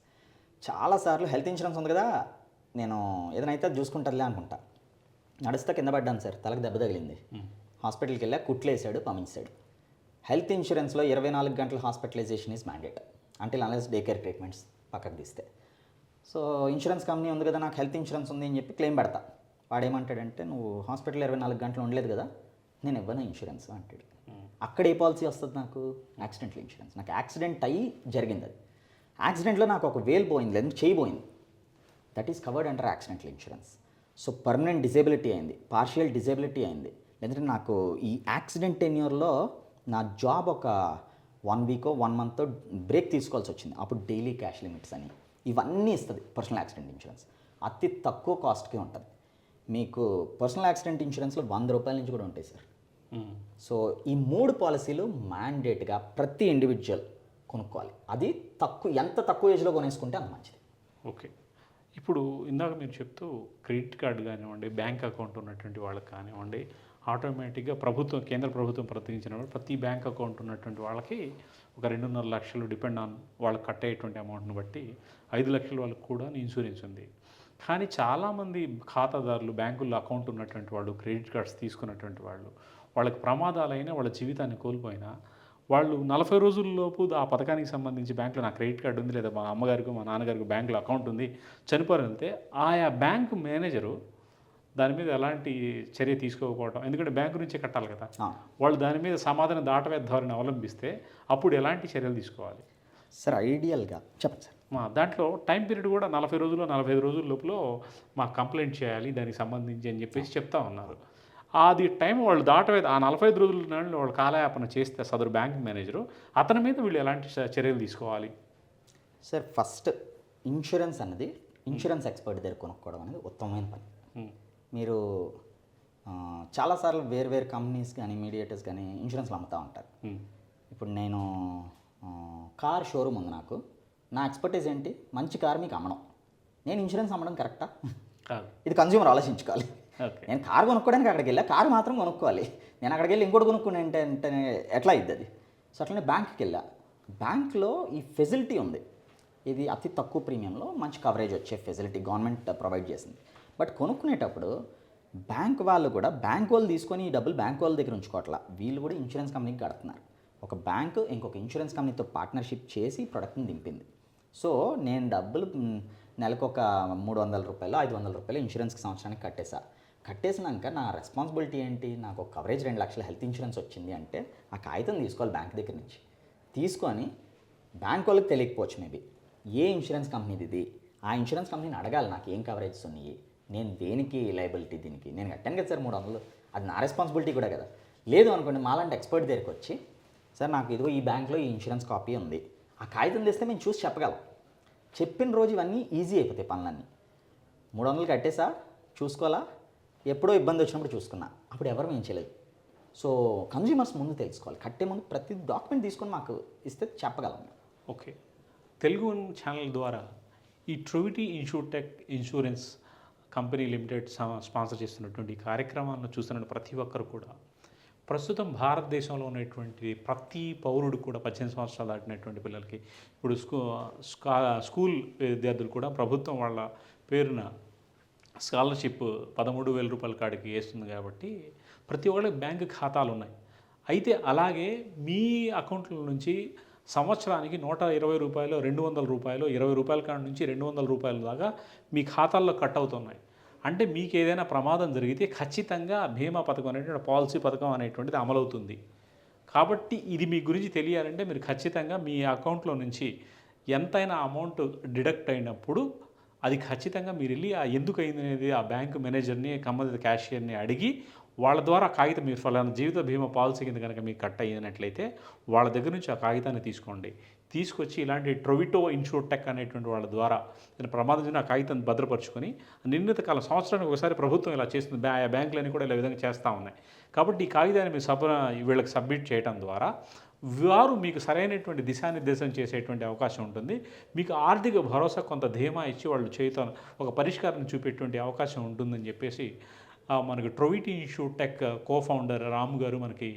చాలాసార్లు హెల్త్ ఇన్సూరెన్స్ ఉంది కదా, నేను ఏదైనా అయితే అది చూసుకుంటారులే అనుకుంటా. నడుస్తా కింద పడ్డాను సార్, తలకు దెబ్బ తగిలింది, హాస్పిటల్కి వెళ్ళా, కుట్లేసాడు, పంపించాడు. హెల్త్ ఇన్సూరెన్స్లో 24 గంటల హాస్పిటలైజేషన్ ఈజ్ మ్యాండేట్ అంటే అన్లెస్ డే కేర్ ట్రీట్మెంట్స్ పక్కకు తీస్తే. సో ఇన్సూరెన్స్ కంపెనీ ఉంది కదా, నాకు హెల్త్ ఇన్సూరెన్స్ ఉంది అని చెప్పి క్లెయిమ్ పెడతా. వాడు ఏమంటాడంటే, నువ్వు హాస్పిటల్ 24 గంటలు ఉండలేదు కదా, నేను ఇవ్వను ఇన్సూరెన్స్ అంటాడు. అక్కడ ఏ పాలసీ వస్తుంది నాకు? Accidental insurance. నాకు యాక్సిడెంట్ అయ్యి జరిగింది, అది యాక్సిడెంట్లో నాకు ఒక వేలు పోయింది లేదా చేయి పోయింది, that is covered under accidental insurance. So permanent disability అయింది, పార్షియల్ డిజేబిలిటీ అయింది, లేదంటే నాకు ఈ యాక్సిడెంట్ టెన్యూర్లో నా జాబ్ ఒక 1 వీకో 1 మంతో బ్రేక్ తీసుకోవాల్సి వచ్చింది, అప్పుడు డైలీ క్యాష్ లిమిట్స్ అని ఇవన్నీ ఇస్తుంది పర్సనల్ యాక్సిడెంట్ ఇన్సూరెన్స్. అతి తక్కువ కాస్ట్కి ఉంటుంది. మీకు పర్సనల్ యాక్సిడెంట్ ఇన్సూరెన్స్లో ₹100 నుంచి కూడా ఉంటాయి సార్. సో ఈ 3 పాలసీలు మ్యాండేట్గా ప్రతి ఇండివిజువల్ కొనుక్కోవాలి. అది ఎంత తక్కువ ఏజ్లో కొనేసుకుంటే అంత మంచిది. ఓకే. ఇప్పుడు ఇందాక మీరు చెప్తూ క్రెడిట్ కార్డు కానివ్వండి, బ్యాంక్ అకౌంట్ ఉన్నటువంటి వాళ్ళకి కానివ్వండి, ఆటోమేటిక్గా కేంద్ర ప్రభుత్వం ప్రతినిధించిన ప్రతి బ్యాంక్ అకౌంట్ ఉన్నటువంటి వాళ్ళకి ఒక 2.5 లక్షలు డిపెండ్ ఆన్ వాళ్ళకి కట్టేటువంటి అమౌంట్ని బట్టి 5 లక్షల వాళ్ళకి కూడా ఇన్సూరెన్స్ ఉంది. కానీ చాలామంది ఖాతాదారులు, బ్యాంకుల్లో అకౌంట్ ఉన్నటువంటి వాళ్ళు, క్రెడిట్ కార్డ్స్ తీసుకున్నటువంటి వాళ్ళు, వాళ్ళకి ప్రమాదాలైనా, వాళ్ళ జీవితాన్ని కోల్పోయినా వాళ్ళు 40 రోజుల్లోపు ఆ పథకానికి సంబంధించి బ్యాంకులో నా క్రెడిట్ కార్డు ఉంది, లేదా మా అమ్మగారికి మా నాన్నగారికి బ్యాంకులో అకౌంట్ ఉంది, చనిపోతే ఆయా బ్యాంకు మేనేజరు దాని మీద ఎలాంటి చర్య తీసుకోకపోవడం, ఎందుకంటే బ్యాంకు నుంచే కట్టాలి కదా, వాళ్ళు దాని మీద సమాధానం దాటవే ధోరణి అవలంబిస్తే అప్పుడు ఎలాంటి చర్యలు తీసుకోవాలి సార్? ఐడియల్గా చెప్పండి సార్. దాంట్లో టైం పీరియడ్ కూడా 40 రోజులు 45 రోజుల లోపల మాకు కంప్లైంట్ చేయాలి దానికి సంబంధించి అని చెప్పేసి చెప్తా ఉన్నారు. అది టైం వాళ్ళు దాటవే, ఆ 45 రోజుల నాళ్ళు వాళ్ళు కాలయాపన చేస్తే సదరు బ్యాంక్ మేనేజరు అతని మీద వీళ్ళు ఎలాంటి చర్యలు తీసుకోవాలి? సార్ ఫస్ట్ ఇన్సూరెన్స్ అన్నది ఇన్సూరెన్స్ ఎక్స్పర్ట్ దగ్గర కొనుక్కోవడం అనేది ఉత్తమమైన పని. మీరు చాలాసార్లు వేరు కంపెనీస్ కానీ మీడియేటర్స్ కానీ ఇన్సూరెన్స్లు అమ్ముతూ ఉంటారు. ఇప్పుడు నేను కార్ షోరూమ్ ఉంది నాకు, నా ఎక్స్పర్టైజ్ ఏంటి? మంచి కార్ మీకు అమ్మడం. నేను ఇన్సూరెన్స్ అమ్మడం కరెక్టా? ఇది కన్జ్యూమర్ ఆలోచించుకోవాలి. నేను కారు కొనుక్కోవడానికి అక్కడికి వెళ్ళా, కారు మాత్రం కొనుక్కోవాలి. నేను అక్కడికి వెళ్ళి ఇంకోటి కొనుక్కుని అంటే ఎట్లా అయింది అది? సో అట్లనే బ్యాంక్కి వెళ్ళా, బ్యాంక్లో ఈ ఫెసిలిటీ ఉంది, ఇది అతి తక్కువ ప్రీమియంలో మంచి కవరేజ్ వచ్చే ఫెసిలిటీ గవర్నమెంట్ ప్రొవైడ్ చేసింది. బట్ కొనుక్కునేటప్పుడు బ్యాంక్ వాళ్ళు కూడా బ్యాంక్ వాళ్ళు తీసుకొని ఈ డబ్బులు బ్యాంక్ వాళ్ళ దగ్గర ఉంచుకోవట్లా, వీళ్ళు కూడా ఇన్సూరెన్స్ కంపెనీకి కడుతున్నారు. ఒక బ్యాంకు ఇంకొక ఇన్సూరెన్స్ కంపెనీతో పార్ట్నర్షిప్ చేసి ప్రొడక్ట్ని దింపింది. సో నేను డబ్బులు నెలకు ఒక ₹300 ₹500 ఇన్సూరెన్స్కి సంవత్సరానికి కట్టేసినాక నా రెస్పాన్సిబిలిటీ ఏంటి? నాకు ఒక కవరేజ్ 2 లక్షల హెల్త్ ఇన్సూరెన్స్ వచ్చింది అంటే ఆ కాగితం తీసుకోవాలి బ్యాంక్ దగ్గర నుంచి. తీసుకొని బ్యాంక్ వాళ్ళకి తెలియకపోవచ్చు మేబీ ఏ ఇన్సూరెన్స్ కంపెనీది ఇది, ఆ ఇన్సూరెన్స్ కంపెనీని అడగాలి నాకు ఏం కవరేజెస్ ఉన్నాయి, నేను దేనికి లయబిలిటీ, దీనికి నేను కట్టాను కదా సార్ 300, అది నా రెస్పాన్సిబిలిటీ కూడా కదా. లేదు అనుకోండి, మాలాంటి ఎక్స్పర్ట్ దగ్గరికి వచ్చి, సార్ నాకు ఇదిగో ఈ బ్యాంక్లో ఈ ఇన్సూరెన్స్ కాపీ ఉంది, ఆ కాగితం తెస్తే మేము చూసి చెప్పగలం. చెప్పిన రోజు ఇవన్నీ ఈజీ అయిపోతాయి పనులన్నీ. 300 కట్టేసా, చూసుకోవాలా, ఎప్పుడో ఇబ్బంది వచ్చినప్పుడు చూసుకున్నా, అప్పుడు ఎవరు మేము చేయలేదు. సో కన్జ్యూమర్స్ ముందు తెలుసుకోవాలి, కట్టే ముందు ప్రతి డాక్యుమెంట్ తీసుకొని మాకు ఇస్తే చెప్పగలం. ఓకే. తెలుగు ఛానల్ ద్వారా ఈ ట్రూవిటీ ఇన్సూర్టెక్ ఇన్సూరెన్స్ కంపెనీ లిమిటెడ్ స్పాన్సర్ చేస్తున్నటువంటి కార్యక్రమాలను చూస్తున్న ప్రతి ఒక్కరు కూడా ప్రస్తుతం భారతదేశంలో ఉన్నటువంటి ప్రతి పౌరుడు కూడా 18 సంవత్సరాలు దాటినటువంటి పిల్లలకి ఇప్పుడు స్కూల్ విద్యార్థులు కూడా ప్రభుత్వం వాళ్ళ పేరున స్కాలర్షిప్ ₹13,000 కాడికి వేస్తుంది. కాబట్టి ప్రతి ఒక్కరికి బ్యాంకు ఖాతాలు ఉన్నాయి. అయితే అలాగే మీ అకౌంట్ల నుంచి సంవత్సరానికి ₹120, ₹200, ₹20 కాడ నుంచి ₹200 దాకా మీ ఖాతాల్లో కట్ అవుతున్నాయి. అంటే మీకు ఏదైనా ప్రమాదం జరిగితే ఖచ్చితంగా బీమా పథకం అనేటువంటి పాలసీ పథకం అనేటువంటిది అమలవుతుంది. కాబట్టి ఇది మీ గురించి తెలియాలంటే మీరు ఖచ్చితంగా మీ అకౌంట్లో నుంచి ఎంతైనా అమౌంట్ డిడక్ట్ అయినప్పుడు అది ఖచ్చితంగా మీరు వెళ్ళి ఎందుకు అయింది అనేది ఆ బ్యాంకు మేనేజర్ని, సంబంధిత క్యాషియర్ని అడిగి వాళ్ళ ద్వారా ఆ కాగితం మీరు ఫలానా జీవిత బీమా పాలసీ కింద కనుక మీకు కట్ అయినట్లయితే వాళ్ళ దగ్గర నుంచి ఆ కాగితాన్ని తీసుకోండి. తీసుకొచ్చి ఇలాంటి ట్రొవిటో ఇన్షూర్టెక్ అనేటువంటి వాళ్ళ ద్వారా నేను ప్రమాదం జరిగిన ఆ కాగితాన్ని భద్రపరుచుకొని నిర్ణీత కాలం సంవత్సరానికి ఒకసారి ప్రభుత్వం ఇలా చేస్తుంది. బ్యాంకులన్నీ కూడా ఇలా విధంగా చేస్తూ ఉన్నాయి. కాబట్టి ఈ కాగితాన్ని మీరు వీళ్ళకి సబ్మిట్ చేయడం ద్వారా వారు మీకు సరైనటువంటి దిశానిర్దేశం చేసేటువంటి అవకాశం ఉంటుంది. మీకు ఆర్థిక భరోసా కొంత ధీమా ఇచ్చి వాళ్ళు చేత ఒక పరిష్కారం చూపేటువంటి అవకాశం ఉంటుందని చెప్పేసి మనకి ట్రొవిటీ ఇన్షూర్టెక్ కోఫౌండర్ రామ్ గారు మనకి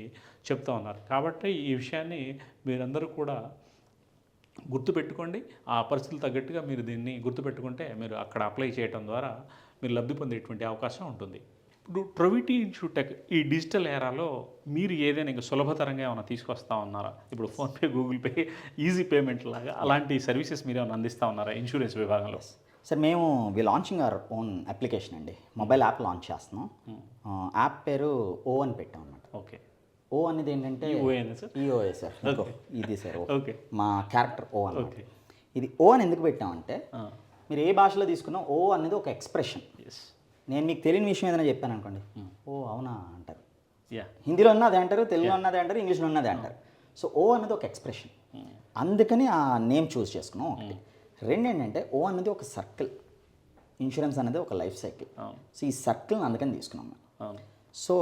చెప్తా ఉన్నారు. కాబట్టి ఈ విషయాన్ని మీరందరూ కూడా గుర్తుపెట్టుకోండి. ఆ పరిస్థితులు తగ్గట్టుగా మీరు దీన్ని గుర్తుపెట్టుకుంటే మీరు అక్కడ అప్లై చేయడం ద్వారా మీరు లబ్ధి పొందేటువంటి అవకాశం ఉంటుంది. ఇప్పుడు ట్రొవిటీ ఇన్షూర్టెక్ ఈ డిజిటల్ ఏరాలో మీరు ఏదైనా ఇంకా సులభతరంగా ఏమైనా తీసుకొస్తా ఉన్నారా? ఇప్పుడు PhonePe, Google pay, easy payment లాగా అలాంటి సర్వీసెస్ మీరు ఏమైనా అందిస్తూ ఉన్నారా ఇన్సూరెన్స్ విభాగంలో? సార్ మేము లాంచింగ్ అవర్ ఓన్ అప్లికేషన్ అండి. మొబైల్ యాప్ లాంచ్ చేస్తున్నాం. యాప్ పేరు ఓ అని పెట్టాం అనమాట. ఓకే. ఓ అనేది ఏంటంటే ఈఓఏ సార్. ఇది సార్ ఓకే. మా క్యారెక్టర్ ఓ అని. ఇది ఓ అని ఎందుకు పెట్టామంటే మీరు ఏ భాషలో తీసుకున్నా ఓ అనేది ఒక ఎక్స్ప్రెషన్. నేను మీకు తెలియని విషయం ఏదైనా చెప్పాను అనుకోండి, ఓ అవునా అంటారు. హిందీలో ఉన్నది అంటారు, తెలుగులో ఉన్నది అంటారు, ఇంగ్లీష్లో ఉన్నది అంటారు. సో ఓ అనేది ఒక ఎక్స్ప్రెషన్. అందుకని ఆ నేమ్ చూస్ చేసుకున్నాం. ఒకటి. రెండు ఏంటంటే ఓ అనేది ఒక సర్కిల్, ఇన్సూరెన్స్ అనేది ఒక లైఫ్ సైకిల్. సో ఈ సర్కిల్ని అందుకని తీసుకున్నాం మేము. సో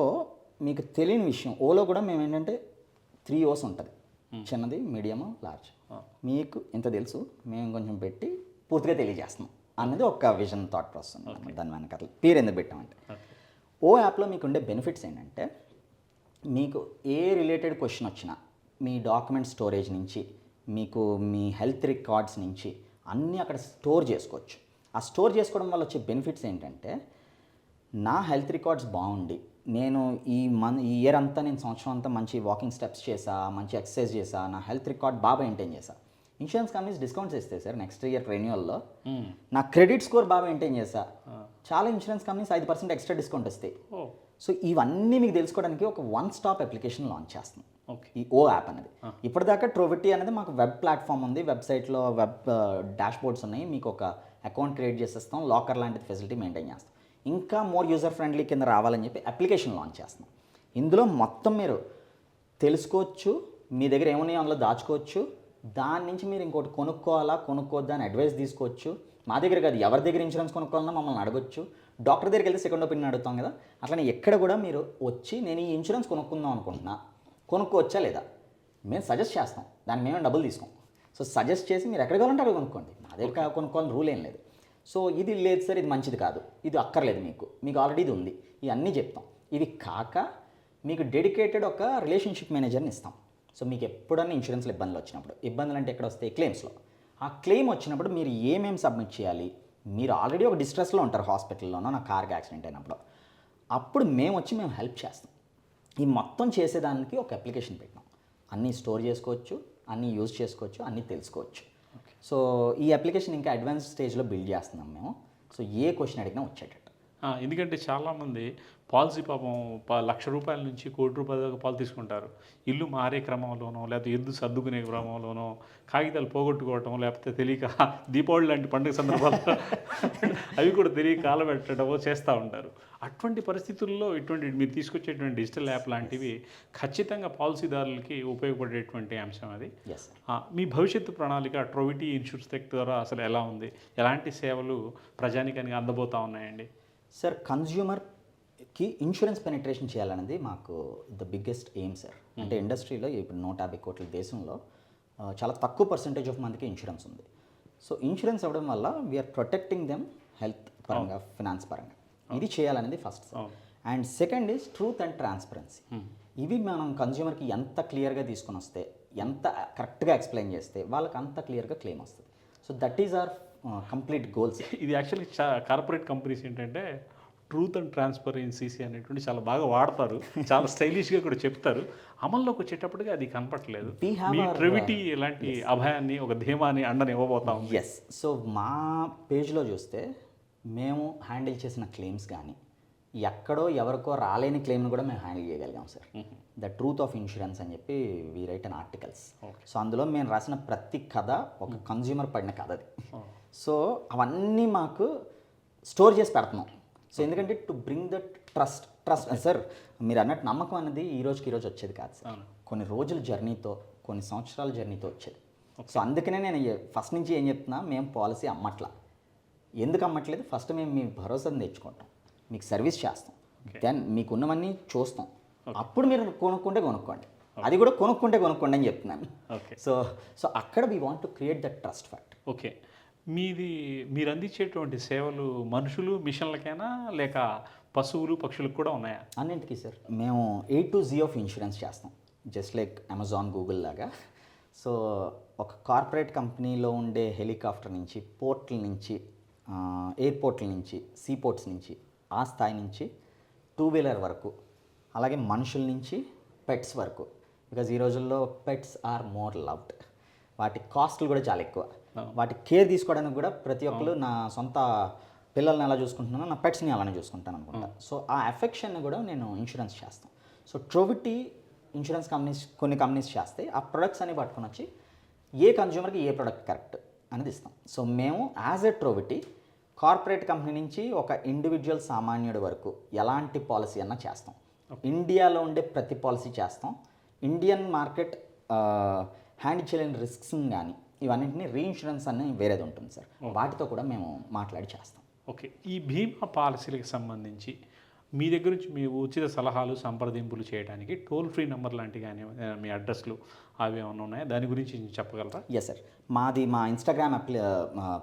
మీకు తెలియని విషయం ఓలో కూడా మేము ఏంటంటే 3 ఓస్ ఉంటుంది, చిన్నది, మీడియము, లార్జ్. మీకు ఇంత తెలుసు, మేము కొంచెం పెట్టి పూర్తిగా తెలియజేస్తున్నాం అన్నది ఒక విజన్ థాట్ ప్రాసెస్. దాని వెనకాల పేరు ఎందుకు పెట్టామంటే ఓ యాప్లో మీకు ఉండే బెనిఫిట్స్ ఏంటంటే మీకు ఏ రిలేటెడ్ క్వశ్చన్ వచ్చినా మీ డాక్యుమెంట్ స్టోరేజ్ నుంచి మీకు మీ హెల్త్ రికార్డ్స్ నుంచి అన్నీ అక్కడ స్టోర్ చేసుకోవచ్చు. ఆ స్టోర్ చేసుకోవడం వల్ల వచ్చే బెనిఫిట్స్ ఏంటంటే నా హెల్త్ రికార్డ్స్ బాగుండి నేను ఈ ఇయర్ అంతా నేను సంవత్సరం అంతా మంచి వాకింగ్ స్టెప్స్ చేసా, మంచి ఎక్సర్సైజ్ చేసా, నా హెల్త్ రికార్డ్ బాగా మెయింటైన్ చేసా. ఇన్సూరెన్స్ కంపెనీస్ డిస్కౌంట్స్ ఇస్తాయి సార్ నెక్స్ట్ ఇయర్ రెన్యువల్లో. నా క్రెడిట్ స్కోర్ బాగా మెయింటైన్ చేసా, చాలా ఇన్సూరెన్స్ కంపెనీస్ 5% ఎక్స్ట్రా డిస్కౌంట్ ఇస్తాయి. సో ఇవన్నీ మీకు తెలుసుకోవడానికి ఒక వన్ స్టాప్ అప్లికేషన్ లాంచ్ చేస్తున్నాం, ఈ ఓ యాప్ అనేది. ఇప్పటిదాకా ట్రొవిటీ అనేది మాకు వెబ్ ప్లాట్ఫామ్ ఉంది, వెబ్సైట్లో వెబ్ డాష్ బోర్డ్స్ ఉన్నాయి, మీకు ఒక అకౌంట్ క్రియేట్ చేసేస్తాం, లాకర్ లాంటిది ఫెసిలిటీ మెయింటైన్ చేస్తాం. ఇంకా మోర్ యూజర్ ఫ్రెండ్లీ కింద రావాలని చెప్పి అప్లికేషన్ లాంచ్ చేస్తున్నాం. ఇందులో మొత్తం మీరు తెలుసుకోవచ్చు, మీ దగ్గర ఏమున్నాయో అందులో దాచుకోవచ్చు, దాని నుంచి మీరు ఇంకోటి కొనుక్కోవద్దా అని అడ్వైస్ తీసుకోవచ్చు. మా దగ్గర కాదు, ఎవరి దగ్గర ఇన్సూరెన్స్ కొనుక్కోవాలన్నా మమ్మల్ని అడగొచ్చు. డాక్టర్ దగ్గరికి వెళ్తే సెకండ్ ఒపీనియన్ అడుగుతాం కదా, అట్లనే ఎక్కడ కూడా మీరు వచ్చి నేను ఈ ఇన్సూరెన్స్ కొనుక్కుందాం అనుకుంటున్నా, కొనుక్కోవచ్చా లేదా మేము సజెస్ట్ చేస్తాం, దాన్ని మేమే డబ్బులు తీసుకోం. సో సజెస్ట్ చేసి మీరు ఎక్కడ కావాలంటే అక్కడ కొనుక్కోండి, మా దగ్గర కొనుక్కోవాలని రూల్ ఏం లేదు. సో ఇది లేదు సార్, ఇది మంచిది కాదు, ఇది అక్కర్లేదు, మీకు ఆల్రెడీ ఇది ఉంది, ఇవన్నీ చెప్తాం. ఇవి కాక మీకు డెడికేటెడ్ ఒక రిలేషన్షిప్ మేనేజర్ని ఇస్తాం. సో మీకు ఎప్పుడన్నా ఇన్సూరెన్స్లో ఇబ్బందులు వచ్చినప్పుడు, ఇబ్బందులు అంటే ఎక్కడ వస్తాయి, క్లెయిమ్స్లో. ఆ క్లెయిమ్ వచ్చినప్పుడు మీరు ఏమేమి సబ్మిట్ చేయాలి, మీరు ఆల్రెడీ ఒక డిస్ట్రెస్లో ఉంటారు హాస్పిటల్లోనో, నా కార్కి యాక్సిడెంట్ అయినప్పుడు, అప్పుడు మేము హెల్ప్ చేస్తాం. ఈ మొత్తం చేసేదానికి ఒక అప్లికేషన్ పెట్టినాం. అన్నీ స్టోర్ చేసుకోవచ్చు, అన్నీ యూజ్ చేసుకోవచ్చు, అన్నీ తెలుసుకోవచ్చు. సో ఈ అప్లికేషన్ ఇంకా అడ్వాన్స్ స్టేజ్లో బిల్డ్ చేస్తున్నాం మేము. సో ఏ క్వశ్చన్ అడిగినా వచ్చేటట్టు. ఎందుకంటే చాలామంది పాలసీ పాపం ₹1,00,000 నుంచి ₹1,00,00,000 దాకా పాలు తీసుకుంటారు. ఇల్లు మారే క్రమంలోనో, లేకపోతే ఎద్దు సర్దుకునే క్రమంలోనో, కాగితాలు పోగొట్టుకోవటం, లేకపోతే తెలియక దీపావళి లాంటి పండుగ సందర్భాల్లో అవి కూడా తెలియక కాలబెట్టడమో చేస్తూ ఉంటారు. అటువంటి పరిస్థితుల్లో ఇటువంటి మీరు తీసుకొచ్చేటువంటి డిజిటల్ యాప్ లాంటివి ఖచ్చితంగా పాలసీదారులకి ఉపయోగపడేటువంటి అంశం అది. మీ భవిష్యత్తు ప్రణాళిక ట్రొవిటీ ఇన్సూరెన్స్ ద్వారా అసలు ఎలా ఉంది, ఎలాంటి సేవలు ప్రజానికానికి అందబోతూ ఉన్నాయండి? సార్, కన్జ్యూమర్కి ఇన్సూరెన్స్ పెనిట్రేషన్ చేయాలనేది మాకు ద బిగ్గెస్ట్ ఎయిమ్ సార్. అంటే ఇండస్ట్రీలో ఇప్పుడు 150 కోట్ల దేశంలో చాలా తక్కువ పర్సెంటేజ్ ఆఫ్ మందికి ఇన్సూరెన్స్ ఉంది. సో ఇన్సూరెన్స్ అవ్వడం వల్ల వీఆర్ ప్రొటెక్టింగ్ దెమ్ హెల్త్ పరంగా, ఫినాన్స్ పరంగా. ఇది చేయాలనేది first. And second is truth and transparency. ఇవి మనం కన్జ్యూమర్కి ఎంత క్లియర్గా తీసుకొని వస్తే, ఎంత కరెక్ట్గా ఎక్స్ప్లెయిన్ చేస్తే వాళ్ళకి అంత క్లియర్గా క్లెయిమ్ వస్తుంది. So that is our complete goals. ఇది యాక్చువల్లీ కార్పొరేట్ కంపెనీస్ ఏంటంటే ట్రూత్ అండ్ ట్రాన్స్పరెన్సీ అనేటువంటి చాలా బాగా వాడతారు, చాలా స్టైలిష్గా కూడా చెప్తారు. అమల్లోకి వచ్చేటప్పటికి అది కనపట్లేదు. మీ ట్రొవిటీ ఇలాంటి అభయాన్ని, ఒక ధీమాని, అండని ఇవ్వబోతాం. ఎస్. సో మా పేజ్లో చూస్తే మేము హ్యాండిల్ చేసిన క్లెయిమ్స్ కానీ, ఎక్కడో ఎవరికో రాలేని క్లెయిమ్ని కూడా మేము హ్యాండిల్ చేయగలిగాం sir. The truth of insurance అని చెప్పి we write an articles. So అందులో మేము రాసిన ప్రతి కథ ఒక కన్జ్యూమర్ పడిన కథ అది. సో అవన్నీ మాకు స్టోర్ చేసి పెడుతున్నాం. సో ఎందుకంటే to bring that trust trust sir, మీరు అన్నట్టు నమ్మకం అనేది ఈ రోజుకి ఈరోజు వచ్చేది కాదు సార్. అవును. కొన్ని రోజుల జర్నీతో, కొన్ని సంవత్సరాల జర్నీతో వచ్చేది. సో అందుకనే నేను ఫస్ట్ నుంచి ఏం చెప్తున్నా, మేము పాలసీ అమ్మట్లా. ఎందుకు అమ్మట్లేదు? ఫస్ట్ మేము మీ భరోసాను తెచ్చుకుంటాం, మీకు సర్వీస్ చేస్తాం, దెన్ మీకు ఉన్నవన్నీ చూస్తాం, అప్పుడు మీరు కొనుక్కోండి. అది కూడా కొనుక్కోండి అని చెప్తున్నాను. ఓకే. సో అక్కడ we want to create that trust factor. Okay. మీరు అందించేటువంటి సేవలు మనుషులు మిషన్లకైనా లేక పశువులు పక్షులకు కూడా ఉన్నాయా? అన్నింటికీ సార్. మేము A to Z of insurance చేస్తాం, జస్ట్ లైక్ అమెజాన్, గూగుల్ లాగా. సో ఒక కార్పొరేట్ కంపెనీలో ఉండే హెలికాప్టర్ నుంచి, పోర్ట్ల నుంచి, ఎయిర్పోర్ట్ల నుంచి, సీపోర్ట్స్ నుంచి, ఆ స్థాయి నుంచి 2 వీలర్ వరకు, అలాగే మనుషుల నుంచి పెట్స్ వరకు. బికాజ్ ఈ రోజుల్లో పెట్స్ ఆర్ మోర్ లవ్డ్. వాటి కాస్ట్లు కూడా చాలా ఎక్కువ. వాటి కేర్ తీసుకోవడానికి కూడా ప్రతి ఒక్కరు నా సొంత పిల్లల్ని ఎలా చూసుకుంటున్నానో నా పెట్స్ని అలానే చూసుకుంటాను అనుకుంటా. సో ఆ ఎఫెక్షన్ని కూడా నేను ఇన్సూరెన్స్ చేస్తాను. సో ట్రోవిటీ ఇన్సూరెన్స్ కంపెనీస్, కొన్ని కంపెనీస్ చేస్తే ఆ ప్రొడక్ట్స్ అన్ని పట్టుకొని వచ్చి ఏ కన్జ్యూమర్కి ఏ ప్రొడక్ట్ కరెక్ట్ అనేది ఇస్తాం. సో మేము యాజ్ ఎ ట్రోవిటీ కార్పొరేట్ కంపెనీ నుంచి ఒక ఇండివిజువల్ సామాన్యుడి వరకు ఎలాంటి పాలసీ అన్నా చేస్తాం. ఇండియాలో ఉండే ప్రతి పాలసీ చేస్తాం. ఇండియన్ మార్కెట్ హ్యాండిల్ చేయలేని రిస్క్స్ని కానీ ఇవన్నింటినీ రీఇన్సూరెన్స్ అని వేరేది ఉంటుంది సార్, వాటితో కూడా మేము మాట్లాడి చేస్తాం. ఓకే. ఈ బీమా పాలసీలకు సంబంధించి మీ దగ్గర నుంచి మీ ఉచిత సలహాలు సంప్రదింపులు చేయడానికి టోల్ ఫ్రీ నెంబర్ లాంటివి కానీ మీ అడ్రస్లు అవి ఏమైనా ఉన్నాయా? దాని గురించి చెప్పగలరా? ఎస్ సార్, మా ఇన్స్టాగ్రామ్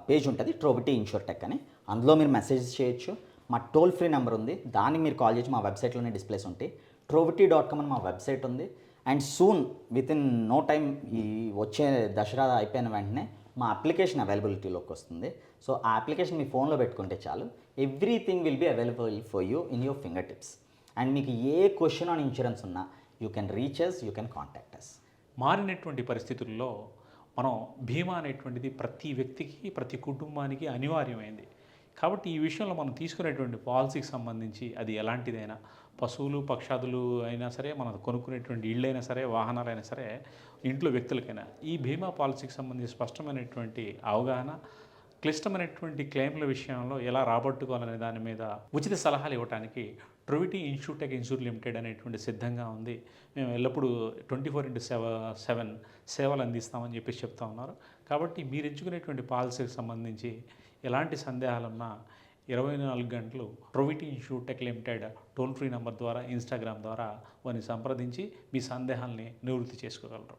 పేజ్ ఉంటుంది, ట్రోవిటీ ఇన్షూర్టెక్ అని. అందులో మీరు మెసేజ్ చేయొచ్చు. మా టోల్ ఫ్రీ నెంబర్ ఉంది, దాన్ని మీరు కాల్ చేసి మా వెబ్సైట్లోనే డిస్ప్లేస్ ఉంటాయి. trovity.com అని మా వెబ్సైట్ ఉంది. And soon with in no time, ఈ వచ్చే దసరా అయిపోయిన వెంటనే మా అప్లికేషన్ అవైలబిలిటీలోకి వస్తుంది. సో ఆ అప్లికేషన్ మీ ఫోన్లో పెట్టుకుంటే చాలు, everything will be available for you in your finger tips. And మీకు ఏ క్వశ్చన్ ఆన్ ఇన్సూరెన్స్ ఉన్నా you can reach us, you can contact us. మారినటువంటి పరిస్థితుల్లో మనం బీమా అనేటువంటిది ప్రతి వ్యక్తికి, ప్రతి కుటుంబానికి అనివార్యమైంది. కాబట్టి ఈ విషయంలో మనం తీసుకునేటువంటి పాలసీకి సంబంధించి అది ఎలాంటిదైనా, పశువులు పక్షాదులు అయినా సరే, మనం కొనుక్కునేటువంటి ఇళ్ళైనా సరే, వాహనాలైనా సరే, ఇంట్లో వ్యక్తులకైనా ఈ బీమా పాలసీకి సంబంధించి స్పష్టమైనటువంటి అవగాహన, క్లిష్టమైనటువంటి క్లెయిమ్ల విషయంలో ఎలా రాబట్టుకోవాలనే దాని మీద ఉచిత సలహాలు ఇవ్వడానికి ట్రోవిటీ ఇన్షూర్టెక్ లిమిటెడ్ అనేటువంటి సిద్ధంగా ఉంది. మేము ఎల్లప్పుడూ 24/7 సేవలు అందిస్తామని చెప్పేసి చెప్తా ఉన్నారు. కాబట్టి మీరు ఎంచుకునేటువంటి పాలసీకి సంబంధించి ఎలాంటి సందేహాలున్నా 24 గంటలు ట్రోవిటీ ఇన్షూర్టెక్ లిమిటెడ్ టోల్ ఫ్రీ నెంబర్ ద్వారా, ఇన్స్టాగ్రామ్ ద్వారా వారిని సంప్రదించి మీ సందేహాల్ని నివృత్తి చేసుకోగలరు.